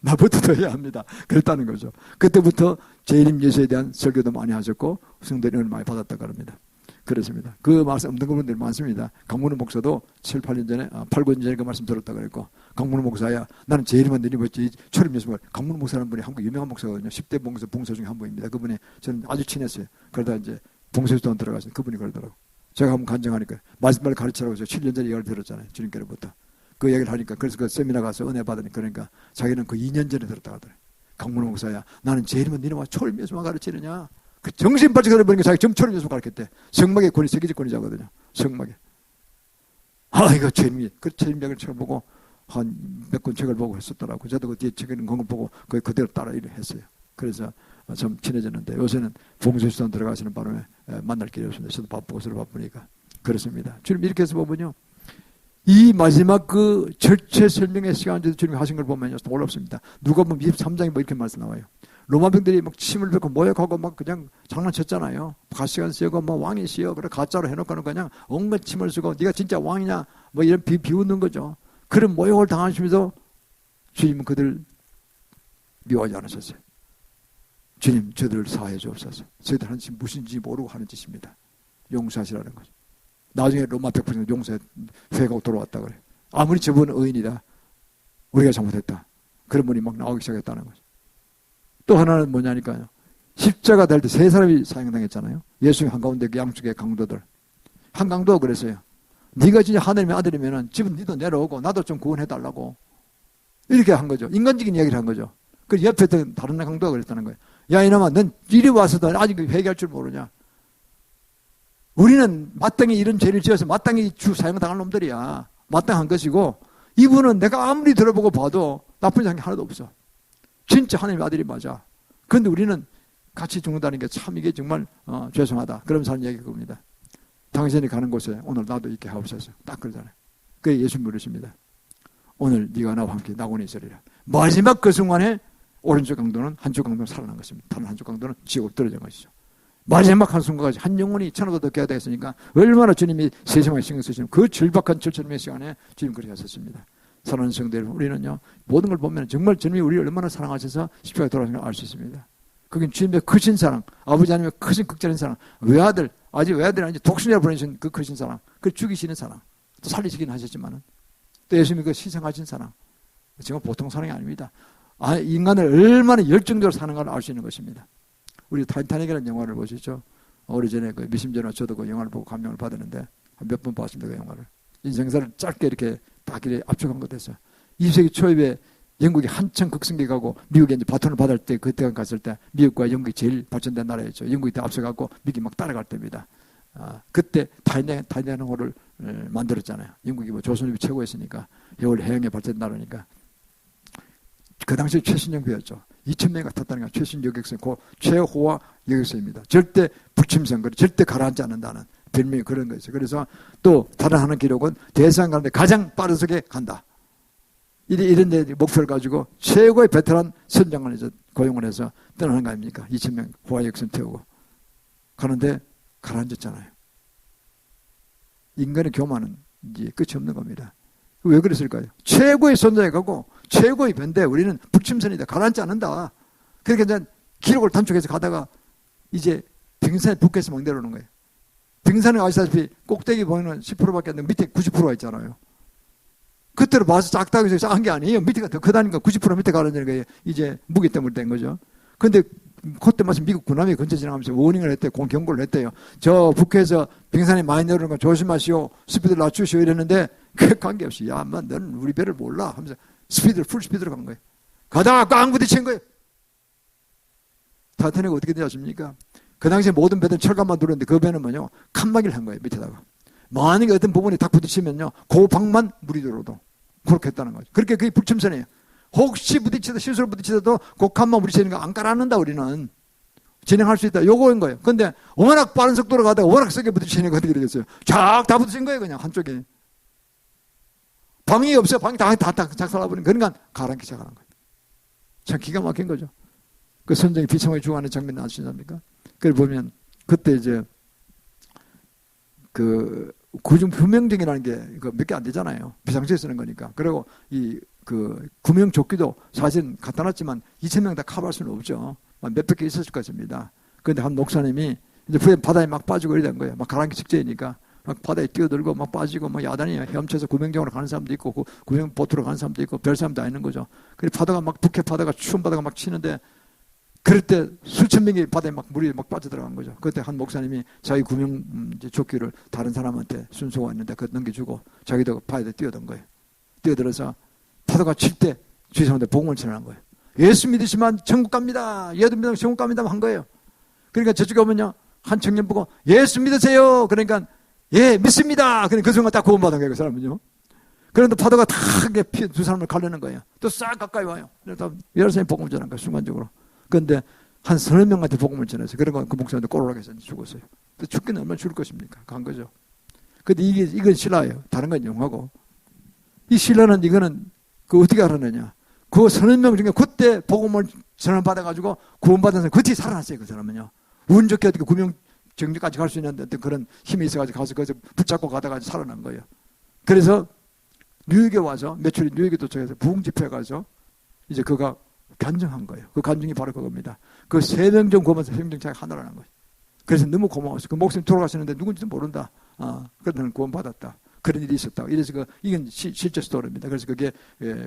[SPEAKER 1] 나부터 더 해야 합니다. 그랬다는 거죠. 그때부터 재림 예수에 대한 설교도 많이 하셨고 성도들이 은혜를 많이 받았다고 합니다. 그렇습니다. 그 말씀 없는 분들이 많습니다. 강문우 목사도 7, 8년 전에 8, 9년 전에 그 말씀 들었다고 그랬고, 강문우 목사야 나는 재림만 내리면 초림 예수를. 강문우 목사라는 분이 한국 유명한 목사거든요. 10대 봉서 중에 한 분입니다. 그분이 저는 아주 친했어요. 그러다 이제 봉서수도원 들어가서 그분이 그러더라고. 제가 한번 간증하니까 말씀을 가르치라고 해서 7년 전에 이야기를 들었잖아요. 주님께로부터. 그 얘기를 하니까 그래서 그 세미나 가서 은혜 받으니까 그러니까 자기는 그 2년 전에 들었다고 하더래요. 강문우 목사야 나는 재림은 니네와 초림 예수만 가르치느냐. 그 정신바짝 들어버리니까 자기 점초림 예수 가르쳤대. 성막의 권위 세계적 권위자거든요. 성막에. 이거 재림이. 그 재림작을 책을 보고 한 몇 권 책을 보고 했었더라고. 저도 그 뒤에 책에 있는 걸 보고 그대로 따라 일을 했어요. 그래서 좀 친해졌는데 요새는 봉쇄수단 들어가시는 바람에 만날 길이 없습니다. 저도 바쁘고 서로 바쁘니까. 그렇습니다. 주님 이렇게 해서 보면요, 이 마지막 그 절체 설명의 시간에도 주님이 하신 걸 보면요 놀랍습니다. 누가복음 23장에 뭐 이렇게 말씀 나와요. 로마병들이 막 침을 뱉고 모욕하고 막 그냥 장난쳤잖아요. 가시관 쓰고 뭐 왕이시여 그래 가짜로 해놓고는 그냥 온갖 침을 쓰고 네가 진짜 왕이냐 뭐 이런 비웃는 거죠. 그런 모욕을 당하시면서 주님은 그들 미워하지 않으셨어요. 주님 저들을 사하여 주옵소서. 저희들 하는 짓이 무엇인지 모르고 하는 짓입니다. 용서하시라는 거죠. 나중에 로마 백부장이 용서해 회개하고 돌아왔다 그래요. 아무리 저분은 의인이다. 우리가 잘못했다. 그런 분이 막 나오기 시작했다는 거죠. 또 하나는 뭐냐니까요. 십자가 될 때 세 사람이 사형당했잖아요. 예수님 한가운데 그 양쪽의 강도들. 한 강도가 그랬어요. 네가 진짜 하나님의 아들이면 집은 니도 내려오고 나도 좀 구원해달라고. 이렇게 한 거죠. 인간적인 이야기를 한 거죠. 그 옆에 있던 다른 강도가 그랬다는 거예요. 야 이놈아 넌 이리 와서도 아직 회개할 줄 모르냐. 우리는 마땅히 이런 죄를 지어서 마땅히 사형당할 놈들이야. 마땅한 것이고 이분은 내가 아무리 들어보고 봐도 나쁜 게 하나도 없어. 진짜 하나님의 아들이 맞아. 그런데 우리는 같이 죽는다는 게 참 이게 정말 죄송하다. 그러면서 하는 얘기가 그겁니다. 당신이 가는 곳에 오늘 나도 있게 하옵소서. 딱 그러잖아요. 그게 예수님 부르십니다. 오늘 네가 나와 함께 낙원에 있으리라. 마지막 그 순간에 오른쪽 강도는 한쪽 강도는 살아난 것입니다. 다른 한쪽 강도는 지옥으로 떨어진 것이죠. 마지막 한 순간까지 한 영혼이 천하도 얻게 되었으니까 얼마나 주님이 세상에 신경 쓰시는 그 절박한 절철의 시간에 주님 그렇게 하셨습니다. 사랑하는 성도들, 우리는요 모든 걸 보면 정말 주님이 우리를 얼마나 사랑하셔서 십자가에 돌아가신 걸 알 수 있습니다. 그게 주님의 크신 사랑, 아버지 하나님의 크신 극적인 사랑, 외아들, 아직 외아들 아니지 독신자를 보내신 그 크신 사랑, 그 죽이시는 사랑, 또 살리시긴 하셨지만은 또 예수님이 그 희생하신 사랑, 정말 보통 사랑이 아닙니다. 인간을 얼마나 열정적으로 사는 걸 알 수 있는 것입니다. 우리 타이타닉이라는 영화를 보시죠. 오래전에 그 미심전에 저도 그 영화를 보고 감명을 받았는데 몇 번 봤습니다. 그 영화를. 인생사를 짧게 이렇게 딱 이렇게 압축한 것 됐어요. 20세기 초입에 영국이 한참 극성기 가고 미국이 이제 바톤을 받을 때 그때 갔을 때 미국과 영국이 제일 발전된 나라였죠. 영국이 더 앞서가고 미국이 막 따라갈 때입니다. 그때 타이타닉호를 만들었잖아요. 영국이 뭐 조선일보 최고였으니까 원래 해양에 발전된 나라니까 그 당시 최신형 배였죠. 2,000명이 탔다는 건 최신 여객선, 그 최호화 여객선입니다. 절대 불침선, 절대 가라앉지 않는다는 별명이 그런 거였어요. 그래서 또 다른 하나 기록은 대서양 가는데 가장 빠른 속에 간다. 이런 목표를 가지고 최고의 베테랑 선장을 이제 고용을 해서 떠나는 거 아닙니까? 2,000명 호화 여객선 태우고 가는데 가라앉았잖아요. 인간의 교만은 이제 끝이 없는 겁니다. 왜 그랬을까요? 최고의 선장에 가고 최고의 배인데 우리는 불침선이다. 가라앉지 않는다. 그렇게 이제 기록을 단축해서 가다가 이제 등산에 북해서 막 내려오는 거예요. 등산에 아시다시피 꼭대기 보면 10%밖에 안 되고 밑에 90%가 있잖아요. 그때로 봐서 작다고 해서 작은 게 아니에요. 밑에가 더 크다니까 90% 밑에 가라앉는 거예요. 이제 무기 때문에 된 거죠. 근데 그때 마침 미국 군함이 근처 지나가면서 워닝을 했대요. 경고를 했대요. 저 북해에서 빙산이 많이 내려오는 거 조심하시오. 스피드를 낮추시오. 이랬는데 그 관계없이 야, 만 너는 우리 배를 몰라 하면서 풀 스피드로 간 거예요. 가다가 꽝 부딪힌 거예요. 타이타닉이 어떻게 되지 않습니까? 그 당시에 모든 배들은 철갑만 들었는데 그 배는 뭐냐? 칸막이를 한 거예요. 밑에다가. 만약에 어떤 부분이 딱 부딪히면요. 그 방만 물이 들어도 그렇게 했다는 거죠. 그렇게 그게 불침선이에요. 혹시 부딪히다 실수로 부딪히더라도 그 칸만 부딪히는 거 안 깔아놓는다 우리는. 진행할 수 있다. 요거인 거예요. 근데 워낙 빠른 속도로 가다가 워낙 세게 부딪히는 거 어떻게 되겠어요? 쫙 다 부딪힌 거예요. 그냥 한쪽에. 방이 없어요. 방이 다 작살나버린. 그러니까 가라앉기 시작하는 거예요. 참 기가 막힌 거죠. 그 선장이 비참하게 죽어가는 장면 아시십니까? 그걸 보면 그때 이제 그 구중 구명정이라는 게 몇 개 안 되잖아요. 비상시에 쓰는 거니까. 그리고 그 구명조끼도 사실은 갖다 놨지만 2,000명 다 커버할 수는 없죠. 몇백 개 있었을 것입니다. 그런데 한 목사님이 이제 바다에 막 빠지고 이래 된 거예요. 막 가라앉기 직전이니까. 막 바다에 뛰어들고 막 빠지고 뭐 야단이 헤엄쳐서 구명정으로 가는 사람도 있고 구명보트로 가는 사람도 있고 별 사람도 다 있는 거죠. 그래서 바다가 막 북해 바다가 추운 바다가 막 치는데 그럴 때 수천 명이 바다에 막 물이 막 빠져들어간 거죠. 그때 한 목사님이 자기 구명조끼를 다른 사람한테 순서가 있는데 그거 넘겨주고 자기도 바다에 뛰어든 거예요. 뛰어들어서 파도가 칠 때 주위 사람한테 복음을 전하는 거예요. 예수 믿으시면 천국 갑니다. 예수 믿으면 천국 갑니다. 한 거예요. 그러니까 저쪽에 오면요. 한 청년 보고 예수 믿으세요. 그러니까 예 믿습니다. 그러니까 그 순간 딱 구원받은 거예요. 그 사람은요. 그런데 파도가 다 두 사람을 가르는 거예요. 또 싹 가까이 와요. 그래서 여러 사람이 복음을 전한 거예요. 순간적으로. 그런데 한 30명한테 복음을 전해서 그런 건 그 목사님도 꼬르륵 해서 죽었어요. 죽기는 얼마나 죽을 것입니까? 간 거죠. 근데 이건 신라예요. 다른 건 영하고. 이 신라는 이거는 그 어떻게 알았느냐. 그 30명 중에 그때 복음을 전환받아가지고 구원받은 사람, 그때 살아났어요. 그 사람은요. 운 좋게 어떻게 구명 정리까지 갈 수 있는 어떤 그런 힘이 있어가지고 가서 거기서 붙잡고 가다가 살아난 거예요. 그래서 뉴욕에 와서 며칠이 뉴욕에 도착해서 부흥 집회에 가서 이제 그가 간증한 거예요. 그 간증이 바로 그겁니다. 그 3명 좀 구하면서 생명차가 하나라는 거예요. 그래서 너무 고마웠어요. 그 목사님 돌아가시는데 누군지도 모른다. 그래도 나는 구원받았다. 그런 일이 있었다. 이래서 이건 실제 스토리입니다. 그래서 그게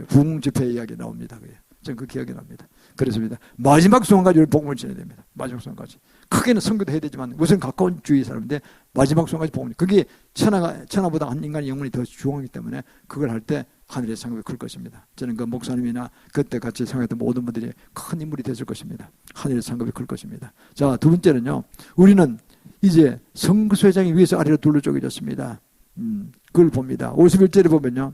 [SPEAKER 1] 부흥 집회 이야기 나옵니다. 저는 그 기억이 납니다. 그렇습니다. 마지막 순간까지 복음을 전해야 됩니다. 마지막 순간까지. 크게는 선교도 해야 되지만 우선 가까운 주위 사람인데 마지막 순간까지 복음을. 그게 천하보다 한 인간의 영혼이 더 중요하기 때문에 그걸 할 때 하늘의 상급이 클 것입니다. 저는 그 목사님이나 그때 같이 생각했던 모든 분들이 큰 인물이 됐을 것입니다. 하늘의 상급이 클 것입니다. 자, 두 번째는요. 우리는 이제 성소회장이 위에서 아래로 둘러 쪼개졌습니다. 그걸 봅니다. 51절에 보면요.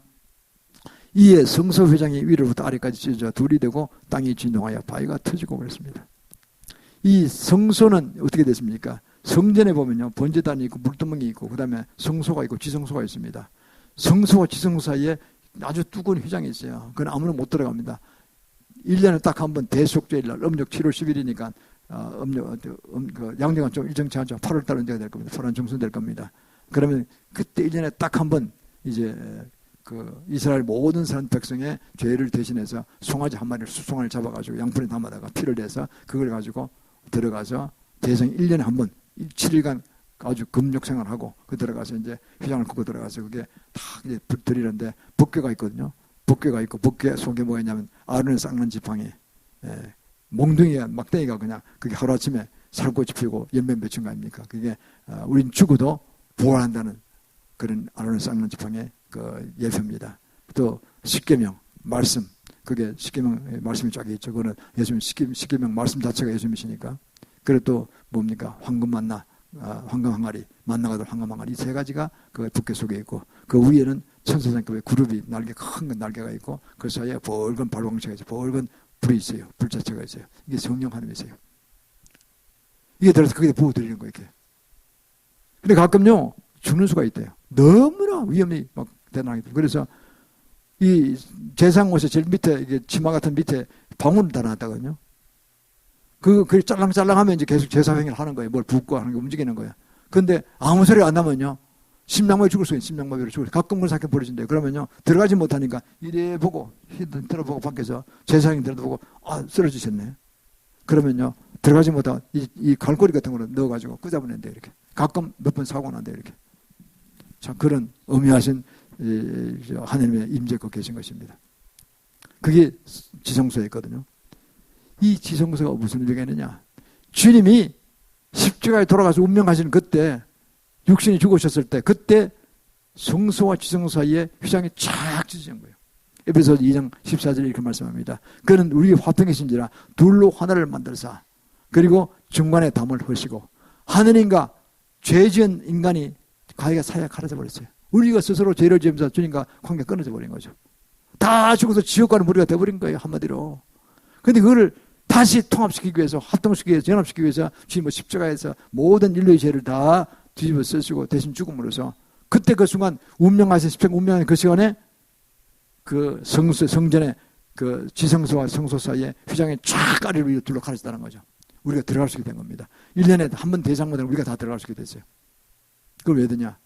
[SPEAKER 1] 이에 성소회장이 위로부터 아래까지 찢어져 둘이 되고 땅이 진동하여 바위가 터지고 그랬습니다. 이 성소는 어떻게 됐습니까? 성전에 보면요. 번제단이 있고 물두멍이 있고 그 다음에 성소가 있고 지성소가 있습니다. 성소와 지성소 사이에 아주 두꺼운 휘장이 있어요. 그건 아무나 못 들어갑니다. 1년에 딱 한 번 대속죄일날 음력 7월 10일이니까 양력은 좀 일정치 않죠. 8월 달은 돼야 될 겁니다. 8월 중순 될 겁니다. 그러면 그때 1년에 딱 한 번 이제 그 이스라엘 모든 사람 백성의 죄를 대신해서 송아지 한 마리를 수송아지를 잡아가지고 양푼에 담아다가 피를 내서 그걸 가지고 들어가서 대성 1년에 한 번 7일간 아주 금욕 생활하고 그 들어가서 이제 휘장을 걷고 들어가서 그게 다 이제 드리는데 법궤가 있거든요. 법궤가 있고 법궤 속에 뭐였냐면 아론을 쌍난 지팡이, 몽둥이가 막대기가 그냥 그게 하루 아침에 살꽃이 피고 열매 맺힌 거 아닙니까? 그게 우린 죽어도 부활한다는 그런 아론을 쌍난 지팡이의 그 예표입니다. 또 십계명 말씀 그게 십계명 말씀이 쫙 있죠. 그거는 예수님 십계명 말씀 자체가 예수님이시니까. 그리고 또 뭡니까? 황금 만나, 황금 항아리, 만나가 될 황금 항아리 이 세 가지가 그 두께 속에 있고 그 위에는 천사장급의 그룹이 날개 큰 날개가 있고 그 사이에 붉은 발광체가 있어요. 붉은 불이 있어요. 불 자체가 있어요. 이게 성령 하나님이세요. 이게 들어서 거기에 부어드리는 거예요. 이렇게. 근데 가끔요 죽는 수가 있대요. 너무나 위험이 막 대단하기 때문에. 그래서 이 제상 옷의 제일 밑에 이게 치마 같은 밑에 방울을 달아놨다거든요. 그 짤랑짤랑하면 이제 계속 제사행위를 하는 거예요. 뭘 붓고 하는 게 움직이는 거예요. 근데 아무 소리가 안 나면요 심장마비 죽을 수 있어요. 심장마비로 죽을 수 있어요. 가끔 그런 사건이 벌어진대요. 그러면요 들어가지 못하니까 이래 보고 들어보고 밖에서 제사행위 들어보고 쓰러지셨네. 그러면요 들어가지 못하고 이 갈고리 같은 거로 넣어가지고 끄잡아낸대요. 이렇게. 가끔 몇 번 사고 난대요. 이렇게. 참 그런 엄미하신 하나님의 임재가 계신 것입니다. 그게 지성소에 있거든요. 이 지성소가 무슨 의미가 있느냐. 주님이 십자가에 돌아가서 운명하시는 그때 육신이 죽으셨을 때 그때 성소와 지성소 사이에 휘장이 쫙 찢어진 거예요. 에베소서 2장 14절에 이렇게 말씀합니다. 그는 우리 화평이신지라 둘로 하나를 만들사 그리고 중간에 담을 허시고 하느님과 죄 지은 인간이 가해가 사이가 갈라져 버렸어요. 우리가 스스로 죄를 지으면서 주님과 관계 끊어져 버린 거죠. 다 죽어서 지옥 가는 무리가 돼버린 거예요. 한마디로. 근데 그거를 다시 통합시키기 위해서 합동시키기 위해서 연합시키기 위해서 주님은 십자가에서 모든 인류의 죄를 다 뒤집어 쓰시고 대신 죽음으로써 그때 그 순간 운명하신 십자가 운명하는 그 시간에 그 성전의 그 지성소와 성소 사이에 휘장이 쫙 까리로 둘러 가려졌다는 거죠. 우리가 들어갈 수 있게 된 겁니다. 1년에 한 번 대장마다 우리가 다 들어갈 수 있게 됐어요. 그걸 왜 되냐?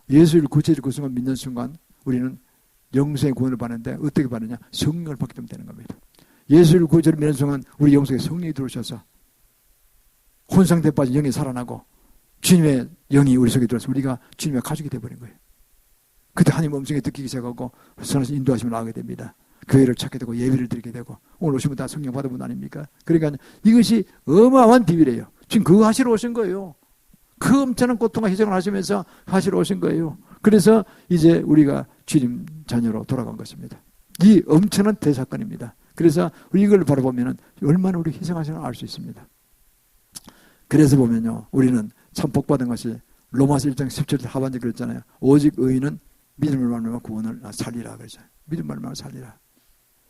[SPEAKER 1] 예수를 구체적으로 그 순간 믿는 순간 우리는 영생의 구원을 받는데 어떻게 받느냐? 성령을 받기 때문에 되는 겁니다. 예수를 구체적으로 믿는 순간 우리 영성에 성령이 들어오셔서 혼상태 빠진 영이 살아나고 주님의 영이 우리 속에 들어서 우리가 주님의 가족이 되어버린 거예요. 그때 하나님 음성에 듣기 시작하고 선하신 인도하심을 나가게 됩니다. 교회를 찾게 되고 예배를 드리게 되고 오늘 오신 분 다 성령 받은 분 아닙니까? 그러니까 이것이 어마어마한 비밀이에요. 지금 그거 하시러 오신 거예요. 그 엄청난 고통과 희생을 하시면서 하시러 오신 거예요. 그래서 이제 우리가 주님 자녀로 돌아간 것입니다. 이 엄청난 대사건입니다. 그래서 이걸 바라보면 얼마나 우리 희생하시는가 알 수 있습니다. 그래서 보면요 우리는 참 복받은 것이 로마서 1장 17절 하반절 그랬잖아요. 오직 의인은 믿음을 말미암아 구원을 살리라 그러잖아요. 믿음을 말미암아 살리라.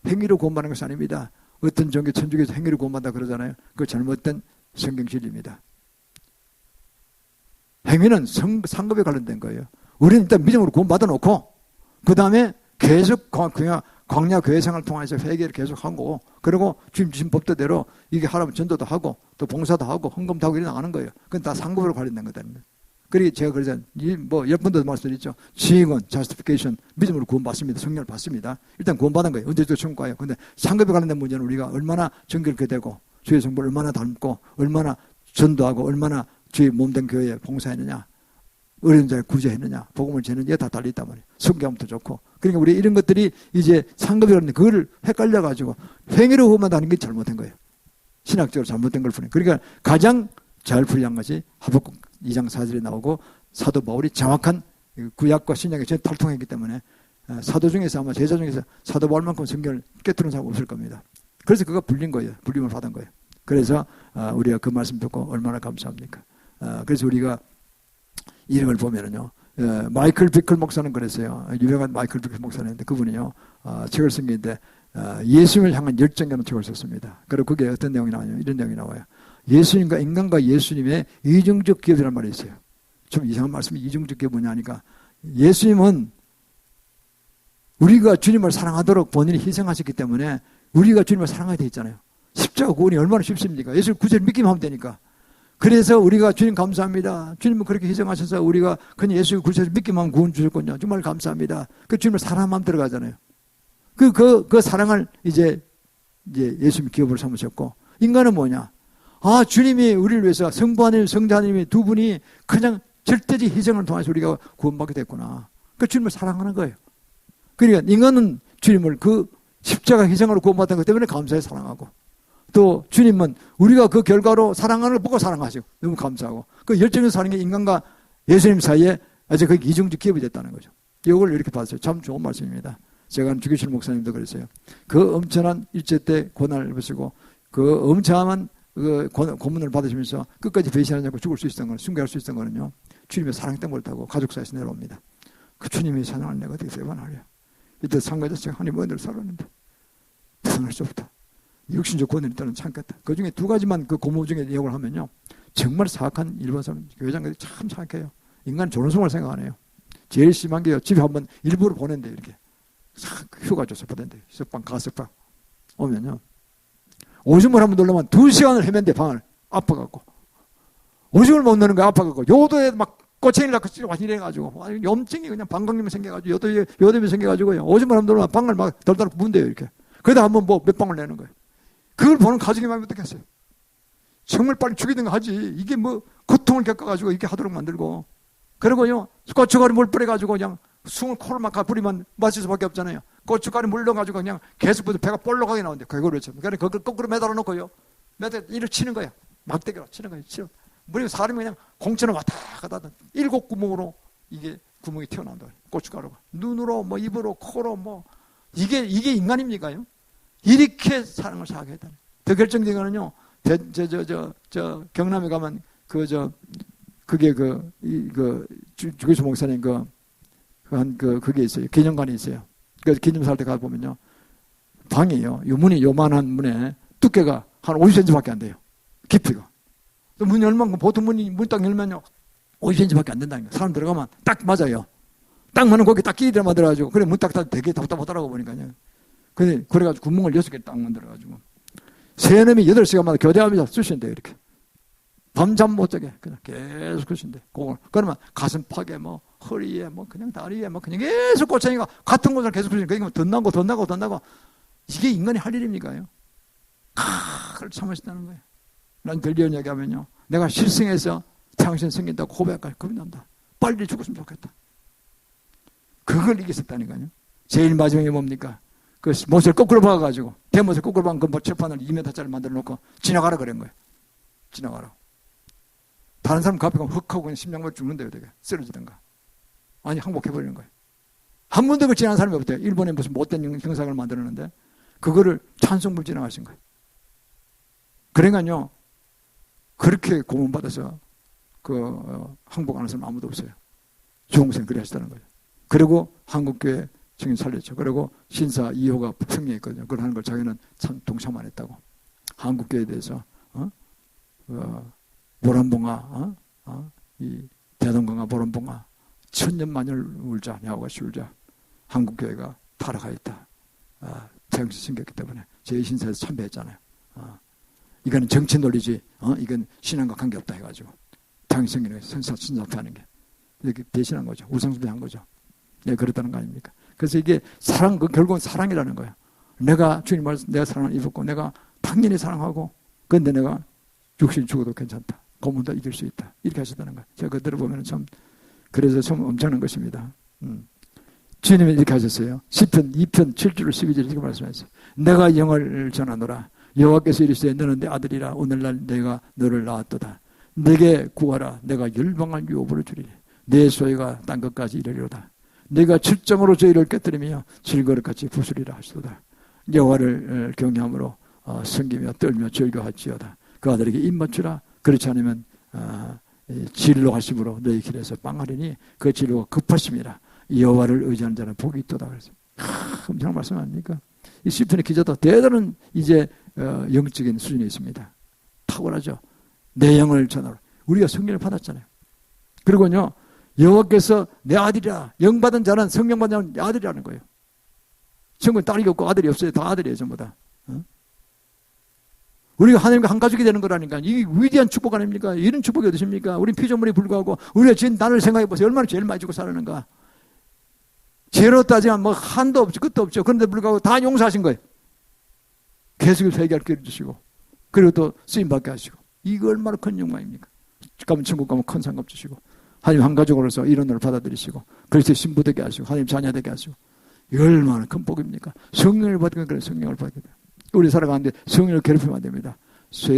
[SPEAKER 1] 행위로 구원받는 것이 아닙니다. 어떤 종교 천주교에서 행위로 구원받다 그러잖아요. 그거 잘못된 성경실입니다. 행위는 상급에 관련된 거예요. 우리는 일단 믿음으로 구원받아 놓고 그 다음에 계속 광야 교회 생활을 통해서 회개를 계속 하고 그리고 주님 주신 법도대로 이게 하라면 전도도 하고 또 봉사도 하고 헌금도 하고 이래 나가는 거예요. 그건 다 상급으로 관련된 거거든요. 그리고 제가 그러잖아요. 뭐 10번도 말씀드렸죠. 지행은 justification 믿음으로 구원받습니다. 성령을 받습니다. 일단 구원받은 거예요. 언제도 천국 가요. 근데 상급에 관련된 문제는 우리가 얼마나 정결케 되고 주의 성부를 얼마나 닮고 얼마나 전도하고 얼마나 주의 몸된 교회에 봉사했느냐 어려운 자를 구제했느냐 복음을 전했느냐 다 달려있단 말이에요. 성경부터 좋고 그러니까 우리 이런 것들이 이제 상급이 그런데 그거를 헷갈려가지고 행위로 구원받는 게 잘못된 거예요. 신학적으로 잘못된 걸 풀이. 그러니까 가장 잘 풀이한 것이 하박국 2장 4절에 나오고 사도 바울이 정확한 구약과 신약의 제 탈통했기 때문에 사도 중에서 아마 제자 중에서 사도 바울만큼 성경을 깨뜨리는 사람 없을 겁니다. 그래서 그가 불린 거예요. 불림을 받은 거예요. 그래서 우리가 그 말씀 듣고 얼마나 감사합니까? 그래서 우리가 이런 걸 보면은요. 마이클 비클 목사는 그랬어요. 유명한 마이클 비클 목사인데 그분이요. 책을 쓴 게 있는데 예수님을 향한 열정이라는 책을 썼습니다. 그리고 그게 어떤 내용이 나와요? 이런 내용이 나와요. 예수님과 인간과 예수님의 이중적 기업이라는 말이 있어요. 좀 이상한 말씀이 이중적 기업이 뭐냐 하니까 예수님은 우리가 주님을 사랑하도록 본인이 희생하셨기 때문에 우리가 주님을 사랑하게 돼 있잖아요. 십자가 구원이 얼마나 쉽습니까? 예수를 구제를 믿기만 하면 되니까. 그래서 우리가 주님 감사합니다. 주님은 그렇게 희생하셔서 우리가 그냥 예수 구세를 믿기만 하면 구원 주셨군요. 정말 감사합니다. 그 주님을 사랑하면 들어가잖아요. 그 사랑을 이제 예수님이 기업으로 삼으셨고 인간은 뭐냐? 주님이 우리를 위해서 성부 하나님, 성자 하나님이 두 분이 그냥 절대적 희생을 통해서 우리가 구원받게 됐구나. 그 주님을 사랑하는 거예요. 그러니까 인간은 주님을 그 십자가 희생으로 구원받은 것 때문에 감사해 사랑하고 또 주님은 우리가 그 결과로 사랑하는 걸 보고 사랑하시고 너무 감사하고 그 열정에서 사는 게 인간과 예수님 사이에 아주 그 이중적 기업이 됐다는 거죠. 이걸 이렇게 봤어요. 참 좋은 말씀입니다. 제가 아는 주기철 목사님도 그랬어요. 그 엄청난 일제 때 고난을 보시고 그 엄청난 그 고문을 받으시면서 끝까지 배신하지 않고 죽을 수 있었던 건, 순교할 수 있었던 거는요, 주님의 사랑 때문에 타고 가족사에서 내려옵니다. 그 주님의 사랑을 내가 어떻게 세반하려. 이때 상가에서 제가 하나님 은혜를 살았는데 당할 수 없다. 육신적 권한이 있다는 참겠다. 그 중에 두 가지만 그 고모 중에 내용을 하면요, 정말 사악한 일본 사람, 교회장들이 참 사악해요. 인간 존엄성을 생각 안 해요. 제일 심한 게요, 집에 한번 일부러 보낸대, 이렇게. 싹 휴가 줘서 보낸대. 석방, 가석방. 오면요, 오줌을 한번 놀려면 2시간을 헤맨대, 방을. 아파갖고. 오줌을 못 넣는 거야, 아파갖고. 요도에 막 꼬챙이를 낳고 완전히 이래가지고. 염증이 그냥 방광염이 생겨가지고, 요도염이 생겨가지고요. 오줌을 한번 놀려면 방을 막 덜덜 부은대요, 이렇게. 그러다 한번 뭐 몇 방울 내는 거예요. 그걸 보는 가족이 마음이 어떻겠어요? 정말 빨리 죽이든가 하지. 이게 뭐 고통을 겪어가지고 이렇게 하도록 만들고. 그리고요, 고춧가루 물 뿌려가지고 그냥 숨을 코를 막 뿌리면 마실 수밖에 없잖아요. 고춧가루 물 넣어가지고 그냥 계속 배가 볼록하게 나오는데 그거를 쳐. 그러니까 그걸 거꾸로 매달아 놓고요. 이를 치는 거야. 막대기로 치는 거예요. 물이 사람이 그냥 공처럼 왔다 갔다 7구멍으로 이게 구멍이 튀어나온다. 고춧가루가. 눈으로, 뭐 입으로, 코로, 뭐. 이게 인간입니까요? 이렇게 사랑을 사하게 했다. 더 결정적인 거는요, 경남에 가면 그게 주교수 목사님 그게 있어요. 기념관이 있어요. 그래서 기념사할 때 가보면요, 방이에요. 요 문이 요만한 문에 두께가 한 50cm밖에 안 돼요. 깊이가. 또 문이 얼마나, 보통 문 딱 열면요, 50cm밖에 안 된다니까. 사람 들어가면 딱 맞아요. 딱 맞는 거기 딱 끼리를 만들어가지고, 그래, 문 딱 닫아 되게 답답하더라고 보니까요. 그래가지고 구멍을 6개 딱 만들어가지고. 세 놈이 8시간마다 교대하면서 쓰신대요, 이렇게. 밤잠 못 자게 그냥 계속 쓰신대. 그러면 가슴팍에 뭐, 허리에 뭐, 그냥 다리에 뭐, 그냥 계속 꼬챙이가 같은 곳을 계속 쓰시는 거예요. 더 나고. 이게 인간이 할 일입니까요? 그걸 참으신다는 거예요. 난 들리는 이야기 하면요, 내가 실승해서 당신 생긴다고 고백할까 겁이 난다. 빨리 죽었으면 좋겠다. 그걸 이겼었다니까요. 제일 마지막에 뭡니까? 그 못을 거꾸로 박아가지고, 대못을 거꾸로 박은 그 칠판을 2m짜리 만들어 놓고 지나가라 그런 거예요. 지나가라. 다른 사람 그 앞에 가면 흑 하고 그냥 심장마비 죽는데요, 되게. 쓰러지든가. 아니, 항복해버리는 거예요. 한 번도 그 지나간 사람이 없대요. 일본에 무슨 못된 형상을 만들었는데, 그거를 찬송불 지나가신 거예요. 그러니까요, 그렇게 고문받아서 항복하는 사람 아무도 없어요. 조홍생 그래 하시다는 거예요. 그리고 한국교회 증인 살렸죠. 그리고 신사 2호가 평양했거든요. 그걸 하는 걸 자기는 참 동참 안 했다고. 한국교회에 대해서, 모란봉아, 이 대동강아, 모란봉아, 천년만년을 울자, 야호같이 울자. 한국교회가 타락하였다. 태양시 생겼기 때문에 제 신사에서 참배했잖아요. 이거는 정치 논리지, 이건 신앙과 관계없다 해가지고. 태양시 생기는 게 신사패하는 게. 이렇게 배신한 거죠. 우상숭배한 거죠. 네, 그랬다는 거 아닙니까? 그래서 이게 사랑, 결국은 사랑이라는 거예요. 내가 주님 말씀, 내가 사랑을 입었고, 내가 당연히 사랑하고, 그런데 내가 육신 죽어도 괜찮다. 고문도 이길 수 있다. 이렇게 하셨다는 거예요. 제가 그거 들어보면 참, 그래서 참 엄청난 것입니다. 주님이 이렇게 하셨어요. 시편 2편 7절 12절 이렇게 말씀하셨어요. 내가 영을 전하노라. 여호와께서 이르시되 너는 내 아들이라. 오늘날 내가 너를 낳았도다. 내게 구하라. 내가 열방한 유업으로 주리니 내 소유가 땅 끝까지 이르리로다. 내가 출정으로 저희를 깨뜨리며 질거릇같이 부수리라 하시도다. 여호와를 경외함으로 섬기며 떨며 즐거하지어다. 그 아들에게 입 맞추라. 그렇지 않으면 진로 하심으로 너희 길에서 빵하리니 그 진로가 급하심이라. 여호와를 의지하는 자는 복이 있도다. 그래서 엄청난 말씀 아닙니까? 이 시편의 기자도 대단한 이제 영적인 수준에 있습니다. 탁월하죠. 내 영을 전하라. 우리가 성령을 받았잖아요. 그리고요, 여호와께서 내 아들이라. 영 받은 자는, 성령 받은 자는 내 아들이라는 거예요. 성은 딸이 없고 아들이 없어요. 다 아들이에요, 전부 다. 우리가 하나님과 한 가족이 되는 거라니까. 이게 위대한 축복 아닙니까? 이런 축복이 어디십니까? 우린 피조물에 불과하고, 우리가 지은 나를 생각해 보세요. 얼마나 죄를 많이 지고 살았는가. 죄로 따지면 뭐 한도 없죠. 끝도 없죠. 그런데 불구하고 다 용서하신 거예요. 계속 회개할 기회를 주시고, 그리고 또 쓰임받게 하시고. 이거 얼마나 큰 영광입니까? 가면 천국 가면 큰 상급 주시고, 하나님 한 가족으로서 이런 을 받아들이시고, 그리스도의 신부 되게 하시고, 하나님 자녀 되게 하시고. 이거 얼마나 큰 복입니까? 성령을 받으면 그래, 성령을 받게 돼요. 우리 살아가는데 성령을 괴롭히면 안 됩니다.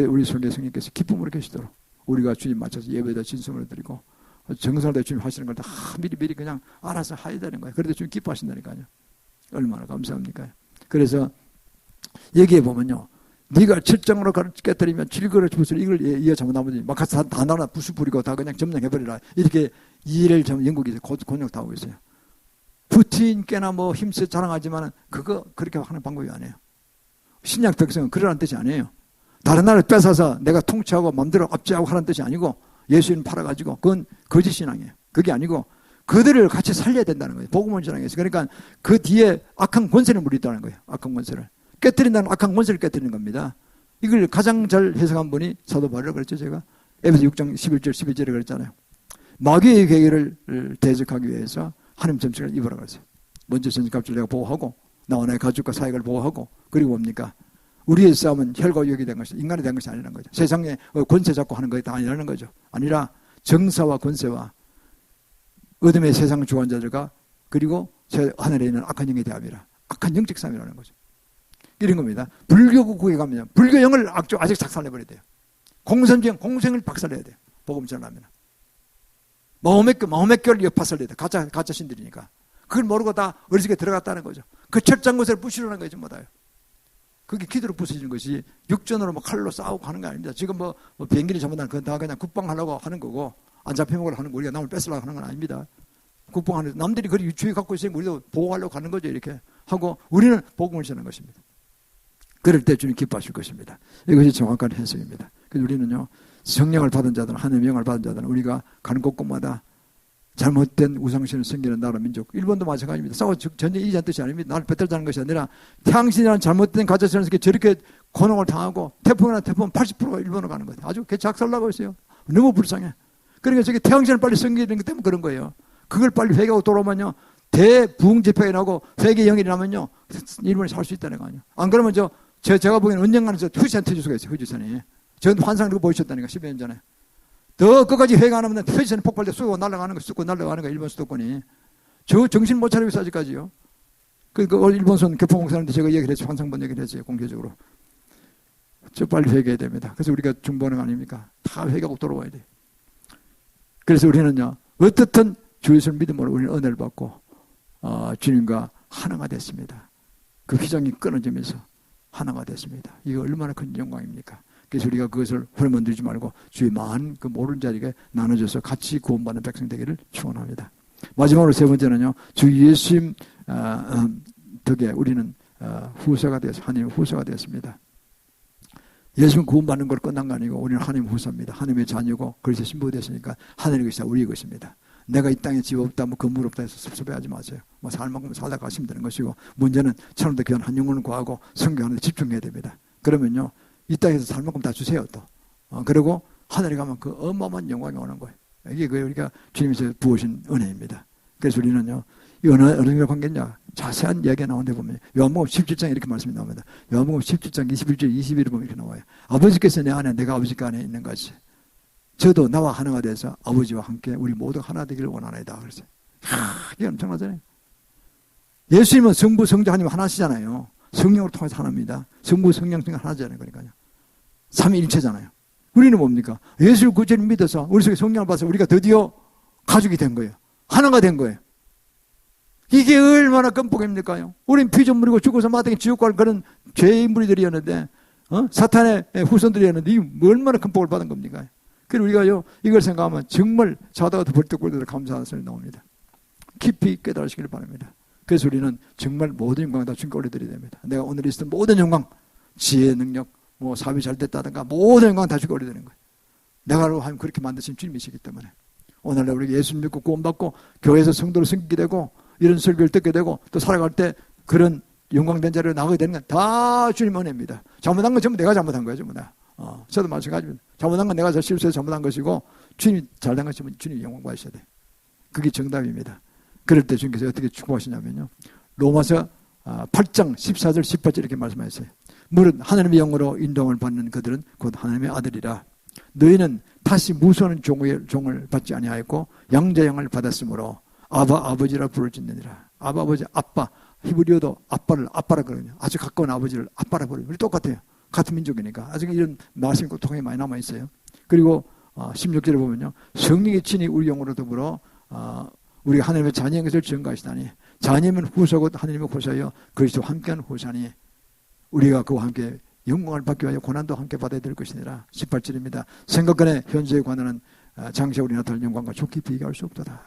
[SPEAKER 1] 우리 속에 성령께서 기쁨으로 계시도록 우리가 주님 맞춰서 예배에다 진성을 드리고 정성을 다 주님 하시는 걸 다 미리 그냥 알아서 해야 되는 거예요. 그래도 주님 기뻐하신다니까요. 얼마나 감사합니까? 그래서 여기에 보면요. 네가 7장으로 깨뜨리면 7그릇 붓을 이걸 이어 잘못하면 막 가서 다 나라 부수 부리고 다 그냥 점령해버리라. 이렇게 이해를 좀 영국에서 곤욕당하고 있어요. 푸틴께나 뭐 힘써 자랑하지만 그거 그렇게 하는 방법이 아니에요. 신약 백성은 그러라는 뜻이 아니에요. 다른 나라를 뺏어서 내가 통치하고 마음대로 압제하고 하라는 뜻이 아니고 예수님 팔아가지고 그건 거짓신앙이에요. 그게 아니고 그들을 같이 살려야 된다는 거예요. 복음을 전하겠어요. 그러니까 그 뒤에 악한 권세를 물리다는 거예요. 악한 권세를. 깨뜨린다는 악한 권세를 깨뜨리는 겁니다. 이걸 가장 잘 해석한 분이 사도 바울이라고 그랬죠. 제가 에베소 6장 11절 12절에 그랬잖아요. 마귀의 계획을 대적하기 위해서 하나님 점칙을 입으라고 그랬어요. 먼저 전직갑주를 내가 보호하고 나와 나의 가족과 사역을 보호하고 그리고 뭡니까? 우리의 싸움은 혈과 육이 된 것이 인간이 된 것이 아니라는 거죠. 세상에 권세 잡고 하는 것이 다 아니라는 거죠. 아니라 정사와 권세와 어둠의 세상 주관자들과 그리고 하늘에 있는 악한 영에 대함이라. 악한 영적 싸움이라는 거죠. 이런 겁니다. 불교국에 가면 불교 영을 아직 작살내버려야 돼요. 공선주의 공생을 박살내야 돼요. 복음 전하면. 마호메 교를 역파살내야 돼요. 가짜 신들이니까. 그걸 모르고 다 어리석게 들어갔다는 거죠. 그 철장 것을 부시려는 거죠. 뭐다요. 그게 기도로 부서지는 것이 육전으로 뭐 칼로 싸우고 하는 거 아닙니다. 지금 뭐 비행기를 잘못하면 그건 다 그냥 국방하려고 하는 거고 안 잡혀먹으려고 하는 거 우리가 남을 뺏으려고 하는 건 아닙니다. 국방하는 남들이 그리 유추해 갖고 있으면 우리도 보호하려고 하는 거죠. 이렇게 하고 우리는 복음을 전하는 것입니다. 그럴 때 주님 기뻐하실 것입니다. 이것이 정확한 해석입니다. 그래서 우리는요. 성령을 받은 자들은 하나님의 영을 받은 자들은 우리가 가는 곳곳마다 잘못된 우상신을 섬기는 나라 민족 일본도 마찬가지입니다. 싸워 전쟁 이기자는 뜻이 아닙니다. 나를 배틀자는 것이 아니라 태양신이라는 잘못된 가짜신을 저렇게 고농을 당하고 태풍이나 태풍 80%가 일본으로 가는 거예요. 아주 작살나고 있어요. 너무 불쌍해. 그러니까 저게 태양신을 빨리 섬기는 것 때문에 그런 거예요. 그걸 빨리 회개하고 돌아오면요. 대부흥 집회가 나고 회개 영일이 나면요. 일본이 살 수 있다는 거 아니에요. 안 그러면 제가 보기에는 언젠가는 휴지산 터질 수가 있어요. 휴지산이. 전 환상을 그거 보이셨다니까 10여 년 전에. 더 끝까지 회개 안 하면 휴지산이 폭발돼 쏘고 날아가는 거 일본 수도권이. 저 정신 못 차리고 있어 아직까지요. 그 일본선 교포공사한테 제가 얘기를 했죠. 환상본 얘기를 했어요. 공개적으로. 저 빨리 회개해야 됩니다. 그래서 우리가 중보하는 거 아닙니까? 다 회개하고 돌아와야 돼요. 그래서 우리는요. 어떻든 주 예수를 믿음으로 우리는 은혜를 받고 주님과 하나가 됐습니다. 그 휘장이 끊어지면서 하나가 됐습니다. 이거 얼마나 큰 영광입니까? 그래서 우리가 그것을 헐만들지 말고 주의 많은 그 모르는 자에게 나눠줘서 같이 구원받는 백성 되기를 축원합니다. 마지막으로 세 번째는요. 주 예수님 덕에 우리는 후사가 되어서 하나님의 후사가 되었습니다. 예수님 구원받는 걸 끝난 거 아니고 우리는 하나님의 후사입니다. 하나님의 자녀고 그래서 신부됐으니까 하늘의 것이 우리의 것입니다. 내가 이 땅에 집 없다, 뭐 건물 없다 해서 섭섭해하지 마세요. 뭐 살만큼 살다 가시면 되는 것이고 문제는 천원도 귀한 한 영혼을 구하고 성경하는 데 집중해야 됩니다. 그러면요 이 땅에서 살 만큼 다 주세요 또. 그리고 하늘에 가면 그 어마어마한 영광이 오는 거예요. 이게 우리가 주님께서 부으신 은혜입니다. 그래서 우리는요 이 어느 관계냐 자세한 이야기가 나오는데 보면 요한복음 17장에 이렇게 말씀이 나옵니다. 요한복음 17장 21절 22절 보면 이렇게 나와요. 아버지께서 내 안에 내가 아버지 안에 있는 것이 저도 나와 하나가 돼서 아버지와 함께 우리 모두 하나 되기를 원하나이다. 그랬어요. 이게 엄청나잖아요. 예수님은 성부, 성자, 하나님 하나시잖아요. 성령을 통해서 하나입니다. 성부, 성령, 성령 하나잖아요. 그러니까요. 삼위일체잖아요. 우리는 뭡니까? 예수를 구주를 믿어서 우리 속에 성령을 받아서 우리가 드디어 가족이 된 거예요. 하나가 된 거예요. 이게 얼마나 큰 복입니까요? 우린 피조물이고 죽어서 마땅히 지옥 갈 그런 죄의 무리들이었는데 사탄의 후손들이었는데 이 얼마나 큰 복을 받은 겁니까? 그리고 우리가요 이걸 생각하면 정말 자다가 벌떡 벌떡 감사하는 소리 나옵니다. 깊이 깨달으시길 바랍니다. 그래서 우리는 정말 모든 영광을 다 주님께 올려드려야 됩니다. 내가 오늘 있었던 모든 영광, 지혜, 능력, 뭐 사업이 잘 됐다든가 모든 영광 다 주님께 올려드리는 거예요. 내가 하면 그렇게 만드신 주님이시기 때문에 오늘날 우리가 예수 믿고 구원받고 교회에서 성도를 섬기게 되고 이런 설교를 듣게 되고 또 살아갈 때 그런 영광된 자리로 나가게 되는 건 다 주님 은혜입니다. 잘못한 건 전부 내가 잘못한 거예요. 전부 다. 저도 마찬가지입니다. 잘못한 건 내가 실수해서 잘못한 것이고 주님이 잘된 것이면 주님이 영광 받으셔야 돼요. 그게 정답입니다. 그럴 때 주님께서 어떻게 축복하시냐면요. 로마서 8장 14절 18절 이렇게 말씀하셨어요. 무릇 하나님의 영으로 인도함을 받는 그들은 곧 하나님의 아들이라. 너희는 다시 무수하는 종을 받지 아니하였고 양자의 영을 받았으므로 아바 아버지라 부르짖느니라. 아바 아버지 아빠 히브리어도 아빠를 아빠라 그러거든요. 아주 가까운 아버지를 아빠라 부르요. 우리 똑같아요. 같은 민족이니까. 아직 이런 말씀이 고통이 많이 남아있어요. 그리고 16절에 보면요. 성령의 친히 우리 영으로 더불어 우리가 하나님의 자녀인 것을 증거하시다니 자녀면 후사고 하나님의 후사여 그리스도와 함께하는 후사니 우리가 그와 함께 영광을 받기 위하여 고난도 함께 받아야 될 것이니라. 18절입니다. 생각간에 현재에 관한 장세우리 나타날 영광과 좋게 비교할 수 없도다.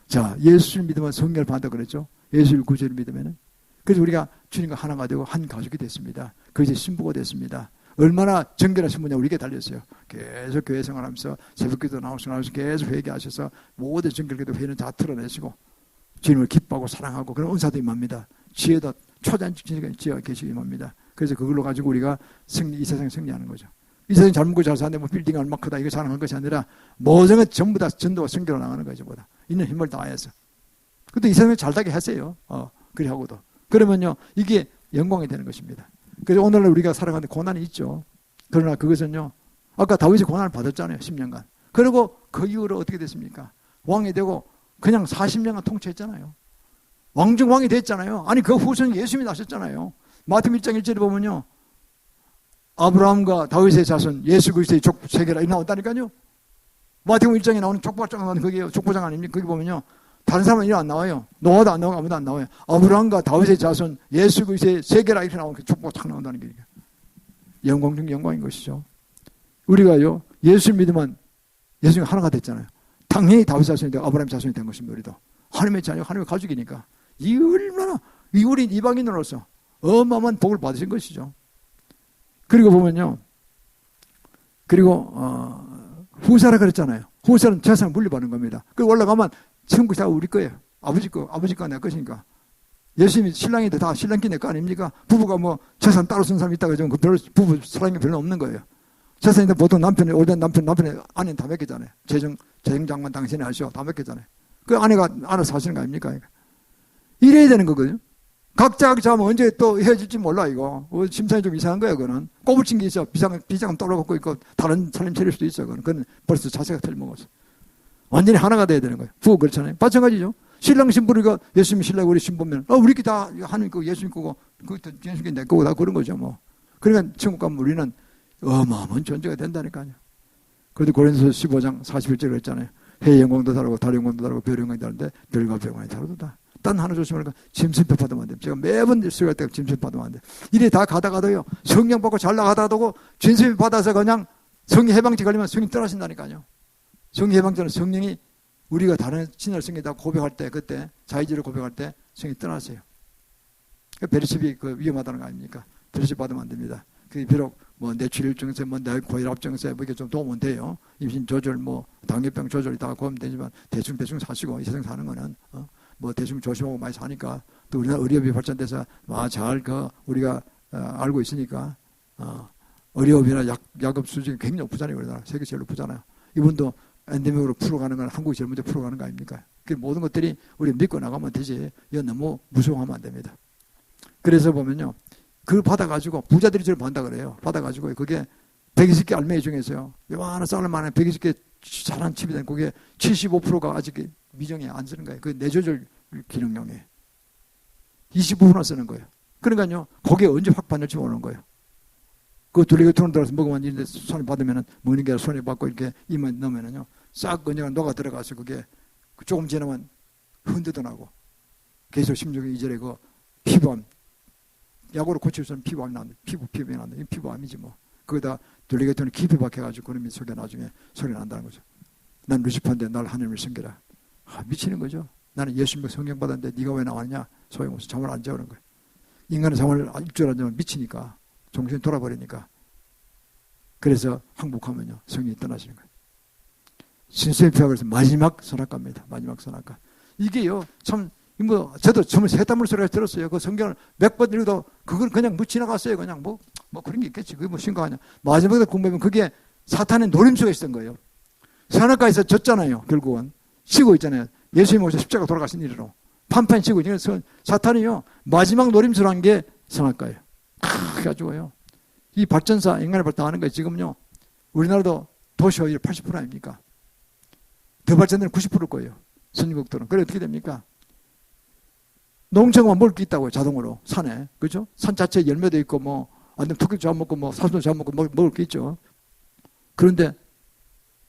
[SPEAKER 1] 자, 예수를 믿으면 성령을 받는다 그랬죠. 예수를 구주를 믿으면은. 그래서 우리가 주님과 하나가 되고 한 가족이 됐습니다. 그것이 신부가 됐습니다. 얼마나 정결한 신부냐 우리에게 달렸어요. 계속 교회 생활하면서 새벽기도 나오셔서 계속 회개하셔서 모든 정결기도 회는 다 틀어내시고 주님을 기뻐하고 사랑하고 그런 은사도 임합니다. 지혜도 초잔치가 지혜가 계시기 임합니다. 그래서 그걸로 가지고 우리가 이 세상에 승리하는 거죠. 이 세상에 잘 먹고 잘 사는데 뭐 빌딩이 얼마 크다 이거 자랑하는 것이 아니라 모든 것 전부 다 전도와 선교로 나가는 거죠. 보다 있는 힘을 다해서. 근데 이 세상에 잘 되게 하세요. 그리 하고도. 그러면요 이게 영광이 되는 것입니다. 그래서 오늘날 우리가 살아가는데 고난이 있죠. 그러나 그것은요 아까 다윗이 고난을 받았잖아요. 10년간. 그리고 그 이후로 어떻게 됐습니까? 왕이 되고 그냥 40년간 통치했잖아요. 왕중왕이 됐잖아요. 아니 그 후손 예수님이 나셨잖아요. 마태복음 1장 1절에 보면요 아브라함과 다윗의 자손 예수 그리스도의 족보 세계라 이 나왔다니까요. 마태복음 1장에 나오는 족보장 그게요. 족보장 아닙니까? 거기 보면요 다른 사람은 이름 안 나와요. 노아도 안 나오고 아무도 안 나와요. 아브라함과 다윗의 자손 예수 그리스도의 세계라 이렇게 나오는 족보가 탁 나온다는 게 영광 중 영광인 것이죠. 우리가요 예수 믿으면 예수님 하나가 됐잖아요. 당연히 다윗 자손이 되고 아브라함 자손이 된 것입니다. 우리도 하나님의 자녀 하나님의 가족이니까 이 얼마나 우리 이방인으로서 어마어마한 복을 받으신 것이죠. 그리고 보면요 그리고 후사라 그랬잖아요. 후사는 재산을 물려받는 겁니다. 그리고 올라가면 천국이 다 우리 거예요. 아버지 거가 내 것이니까. 예수님이 신랑인데 다 신랑끼리 내 거 아닙니까? 부부가 뭐 재산 따로 쓴 사람이 있다고 해서 그 부부 사랑이 별로 없는 거예요. 재산인데 보통 남편이 오래된 남편의 아내는 다 맡기잖아요. 재정장관 당신이 하시오. 다 맡기잖아요. 그 아내가 알아서 하시는 거 아닙니까? 이래야 되는 거거든요. 각자 하면 언제 또 헤어질지 몰라 이거. 심상이 좀 이상한 거예요. 그거는 꼬불친 게 있어. 비장은 떨어갖고 있고 다른 사람 차릴 수도 있어. 그건 벌써 자세가 틀림없어. 완전히 하나가 돼야 되는 거예요. 부부 그렇잖아요. 마찬가지죠. 신랑 신부가 예수님 신랑 우리 신부면 우리끼리 다 하나님 거고 예수님 거고 그것도 예수님 내 거고 다 그런 거죠 뭐. 그러니까 천국 가면 우리는 어마어마한 존재가 된다니까요. 그래도 고린도서 15장 41절에 그랬잖아요. 해의 영광도 다르고 달의 영광도 다르고 별의 영광이 다른데 별과 별의 영광이 다르다. 딴 하나 조심하니까 짐승표 받으면 안 돼요. 제가 매번 수요할 때 짐승표 받으면 안 돼요. 이래 다 가다가도요. 성령 받고 잘 나가다가도 짐승표 받아서 그냥 성령 해방지 걸리면 성령 떠나신다니까요. 성령 해방자는 성령이 우리가 다른 신을 성경에다 고백할 때 그때 자의지를 고백할 때 성령이 떠나세요. 베르십이 위험하다는 거 아닙니까? 베르십 받으면 안 됩니다. 그 비록 뭐 뇌출혈 증세, 뭐 뇌고혈압 증세 뭐 이게 좀 도움은 돼요. 임신 조절, 뭐 당뇨병 조절이 다 도움 되지만 대충 사시고 이 세상 사는 거는 뭐 대충 조심하고 많이 사니까 또 우리나라 의료비 발전돼서 잘 우리가 알고 있으니까 의료비나 약업 수준이 굉장히 높잖아요. 우리나라 세계 제일 높잖아요. 이분도 엔데믹으로 풀어가는 건 한국이 제일 먼저 풀어가는 거 아닙니까? 그 모든 것들이 우리 믿고 나가면 되지. 이건 너무 무서워하면 안 됩니다. 그래서 보면요. 그걸 받아가지고 부자들이 저를 번다 그래요. 받아가지고 그게 120개 알맹이 중에서요. 요만한 쌀을 만에 120개 잘한 칩이 된 그게 75%가 아직 미정에 안 쓰는 거예요. 그 뇌조절 기능용에 25%나 쓰는 거예요. 그러니까요. 거기에 언제 확 받을지 모르는 거예요. 그 둘레가 돈을 들어서 먹으면 이제 손에 받으면은 먹는 게 손에 받고 이렇게 입에 넣으면은요. 싹 그냥 녹아 들어가서 그게 조금 지나면 흔들도 나고 계속 16일 이전에 그 피부암 약으로 고치고서는 피부암이 난다. 피부암이 난다. 이 피부암이지 뭐. 거기다 둘레가 돈을 깊이 박혀가지고 그놈이 속에 나중에 소리 난다는 거죠. 난 루시퍼인데 날 하나님을 섬기라. 미치는 거죠. 나는 예수님과 성경 받았는데 네가 왜 나왔냐? 소용없어. 잠을 안 자는 거예요. 인간의 잠을 일주일 안 자면 미치니까. 정신이 돌아버리니까. 그래서 항복하면요. 성령이 떠나시는 거예요. 신수의 그래서 마지막 선악과입니다. 마지막 선악과. 이게요. 참 저도 정말 새땀물 소리가 들었어요. 그 성경을 몇 번 읽어도 그걸 그냥 지나갔어요. 그냥 뭐 그런 게 있겠지. 그게 뭐 심각하냐. 마지막에 공부하면 그게 사탄의 노림수가 있었던 거예요. 선악과에서 졌잖아요. 결국은. 쉬고 있잖아요. 예수님 오셔서 십자가 돌아가신 일으로. 판판 쉬고 있잖아요. 사탄이요. 마지막 노림수라는 게 선악과예요. 그래가지고요. 이 발전사, 인간의 발전하는 거예요. 지금요. 우리나라도 도시 오히려 80% 아닙니까? 더 발전되는 90%일 거예요. 선진국들은. 그래 어떻게 됩니까? 농촌만 먹을 게 있다고요. 자동으로. 산에. 그죠? 산 자체에 열매도 있고 뭐 아니면 토끼도 잡아먹고 뭐 사슴도 잡아먹고 먹을 게 있죠. 그런데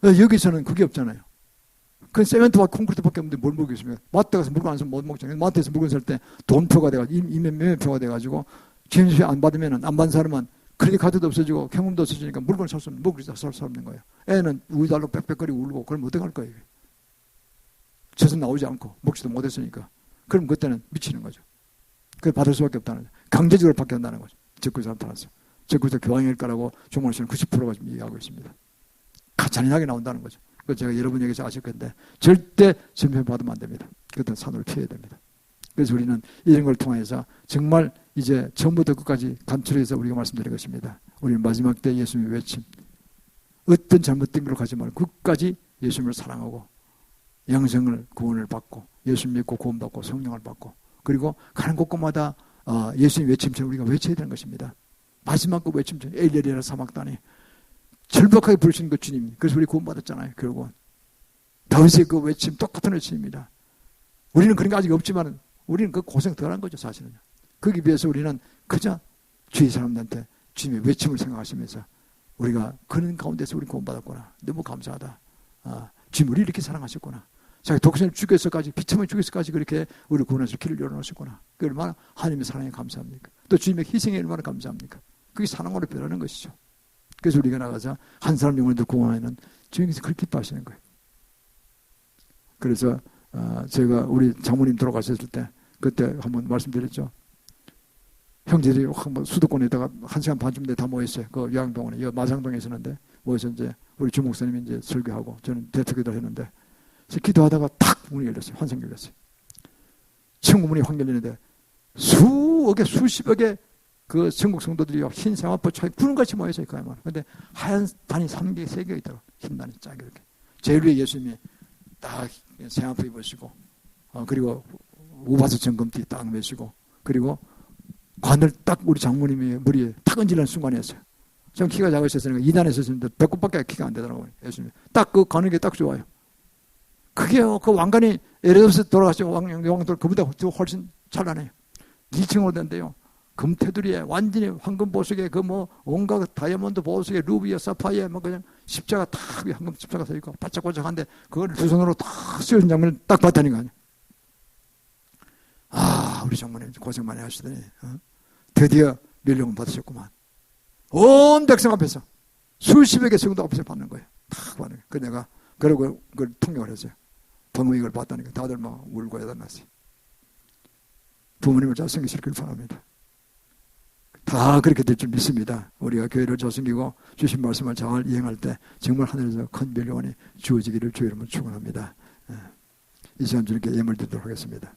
[SPEAKER 1] 여기서는 그게 없잖아요. 그건 세멘트와 콘크리트밖에 없는데 뭘 먹겠습니까? 마트 가서 물건 안 사면 못 먹잖아요. 마트에서 물건 살 때 돈표가 돼가지고, 임의표가 돼가지고, 지원수표 안 받으면은, 안 받은 사람은 크레딧 카드도 없어지고, 현금도 없어지니까 물건을 살 수 없는, 먹을 수 없는 거예요. 애는 우유달로 빽빽거리고 울고, 그럼 어떡할 거예요? 젖은 나오지 않고, 먹지도 못했으니까. 그럼 그때는 미치는 거죠. 그걸 받을 수밖에 없다는 거죠. 강제적으로 받게 한다는 거죠. 적구에서 나타났어요. 적구에서 교황일가라고 조문호 씨는 90%가 지금 얘기하고 있습니다. 잔인하게 나온다는 거죠. 그 제가 여러분 얘기해서 아실 건데 절대 전편 받으면 안 됩니다. 그것은 산으로 피해야 됩니다. 그래서 우리는 이런 걸 통해서 정말 이제 처음부터 끝까지 간추려서 우리가 말씀드린 것입니다. 우리는 마지막 때 예수님의 외침, 어떤 잘못된 걸 가지 말고 끝까지 예수님을 사랑하고 영생을 구원을 받고 예수님 믿고 구원받고 성령을 받고 그리고 가는 곳곳마다 예수님 외침처럼 우리가 외쳐야 되는 것입니다. 마지막 그 외침처럼 엘리엘이라 사막단이 절박하게 부르시는 그 주님. 그래서 우리 구원받았잖아요. 결국은 다윗의 그 외침 똑같은 외침입니다. 우리는 그런 게 아직 없지만 우리는 그 고생 덜 한 거죠. 사실은. 거기 비해서 우리는 그저 주위 사람들한테 주님의 외침을 생각하시면서 우리가 그런 가운데서 우리 구원받았구나. 너무 감사하다. 주님 우리 이렇게 사랑하셨구나. 자기 독생을 죽여서까지 비참하게 죽여서까지 그렇게 우리 구원해서 길을 열어놓으셨구나. 그 얼마나 하나님의 사랑에 감사합니까? 또 주님의 희생에 얼마나 감사합니까? 그게 사랑으로 변하는 것이죠. 그래서 우리가 나가서 한 사람 영혼을 구원하는 주님께서 그렇게 기뻐하시는 거예요. 그래서 제가 우리 장모님 돌아가셨을 때 그때 한번 말씀드렸죠. 형제들이 한번 수도권에다가 1시간 반쯤 돼 다 모였어요. 그 요양병원에 마상동에 있었는데 모여서 이제 우리 주목사님이 이제 설교하고 저는 대표기도를 했는데 그래서 기도하다가 탁 문이 열렸어요. 환상 열렸어요. 천국문이 확 열리는데 수십억의 그 전국 성도들이 흰 세마포 차에 구름같이 모여서 있어요. 그런데 하얀 단이 3개, 3개 있더라고요. 흰 단이 쫙 이렇게. 제일 위에 예수님이 딱 세마포 입으시고, 그리고 우바스 정금띠 딱 매시고, 그리고 관을 딱 우리 장모님이 머리에 탁 얹으려는 순간이었어요. 전 키가 작으셨으니까 2단에 있었는데 배꼽밖에 키가 안 되더라고요. 예수님. 딱 그 가는 게 딱 좋아요. 그게요, 그 왕관이 에르도스 돌아가시고 왕들 그보다 훨씬 찬란해요. 2층으로 된대요. 금테두리에 완전히 황금 보석에 그 뭐 온갖 다이아몬드 보석에 루비에 사파이에 뭐 그냥 십자가 탁 황금 십자가 서 있고 바짝바짝한데 그걸 두 손으로 탁 씌우는 장면을 딱 봤다니까요. 우리 장모님 고생 많이 하시더니 드디어 멸령을 받으셨구만. 온 백성 앞에서 수십억의 성도 앞에서 받는 거예요. 탁 받는 거예요. 그 내가 그러고 그걸 통역을 했어요. 부모님이 그걸 봤다니까 다들 막 울고 야단났어요. 부모님을 잘 섬기시길 바랍니다. 다 그렇게 될 줄 믿습니다. 우리가 교회를 잘 섬기고 주신 말씀을 잘 이행할 때 정말 하늘에서 큰 멸령원이 주어지기를 주의 이름으로 축원합니다. 이 시간 주님께 예물 드리도록 하겠습니다.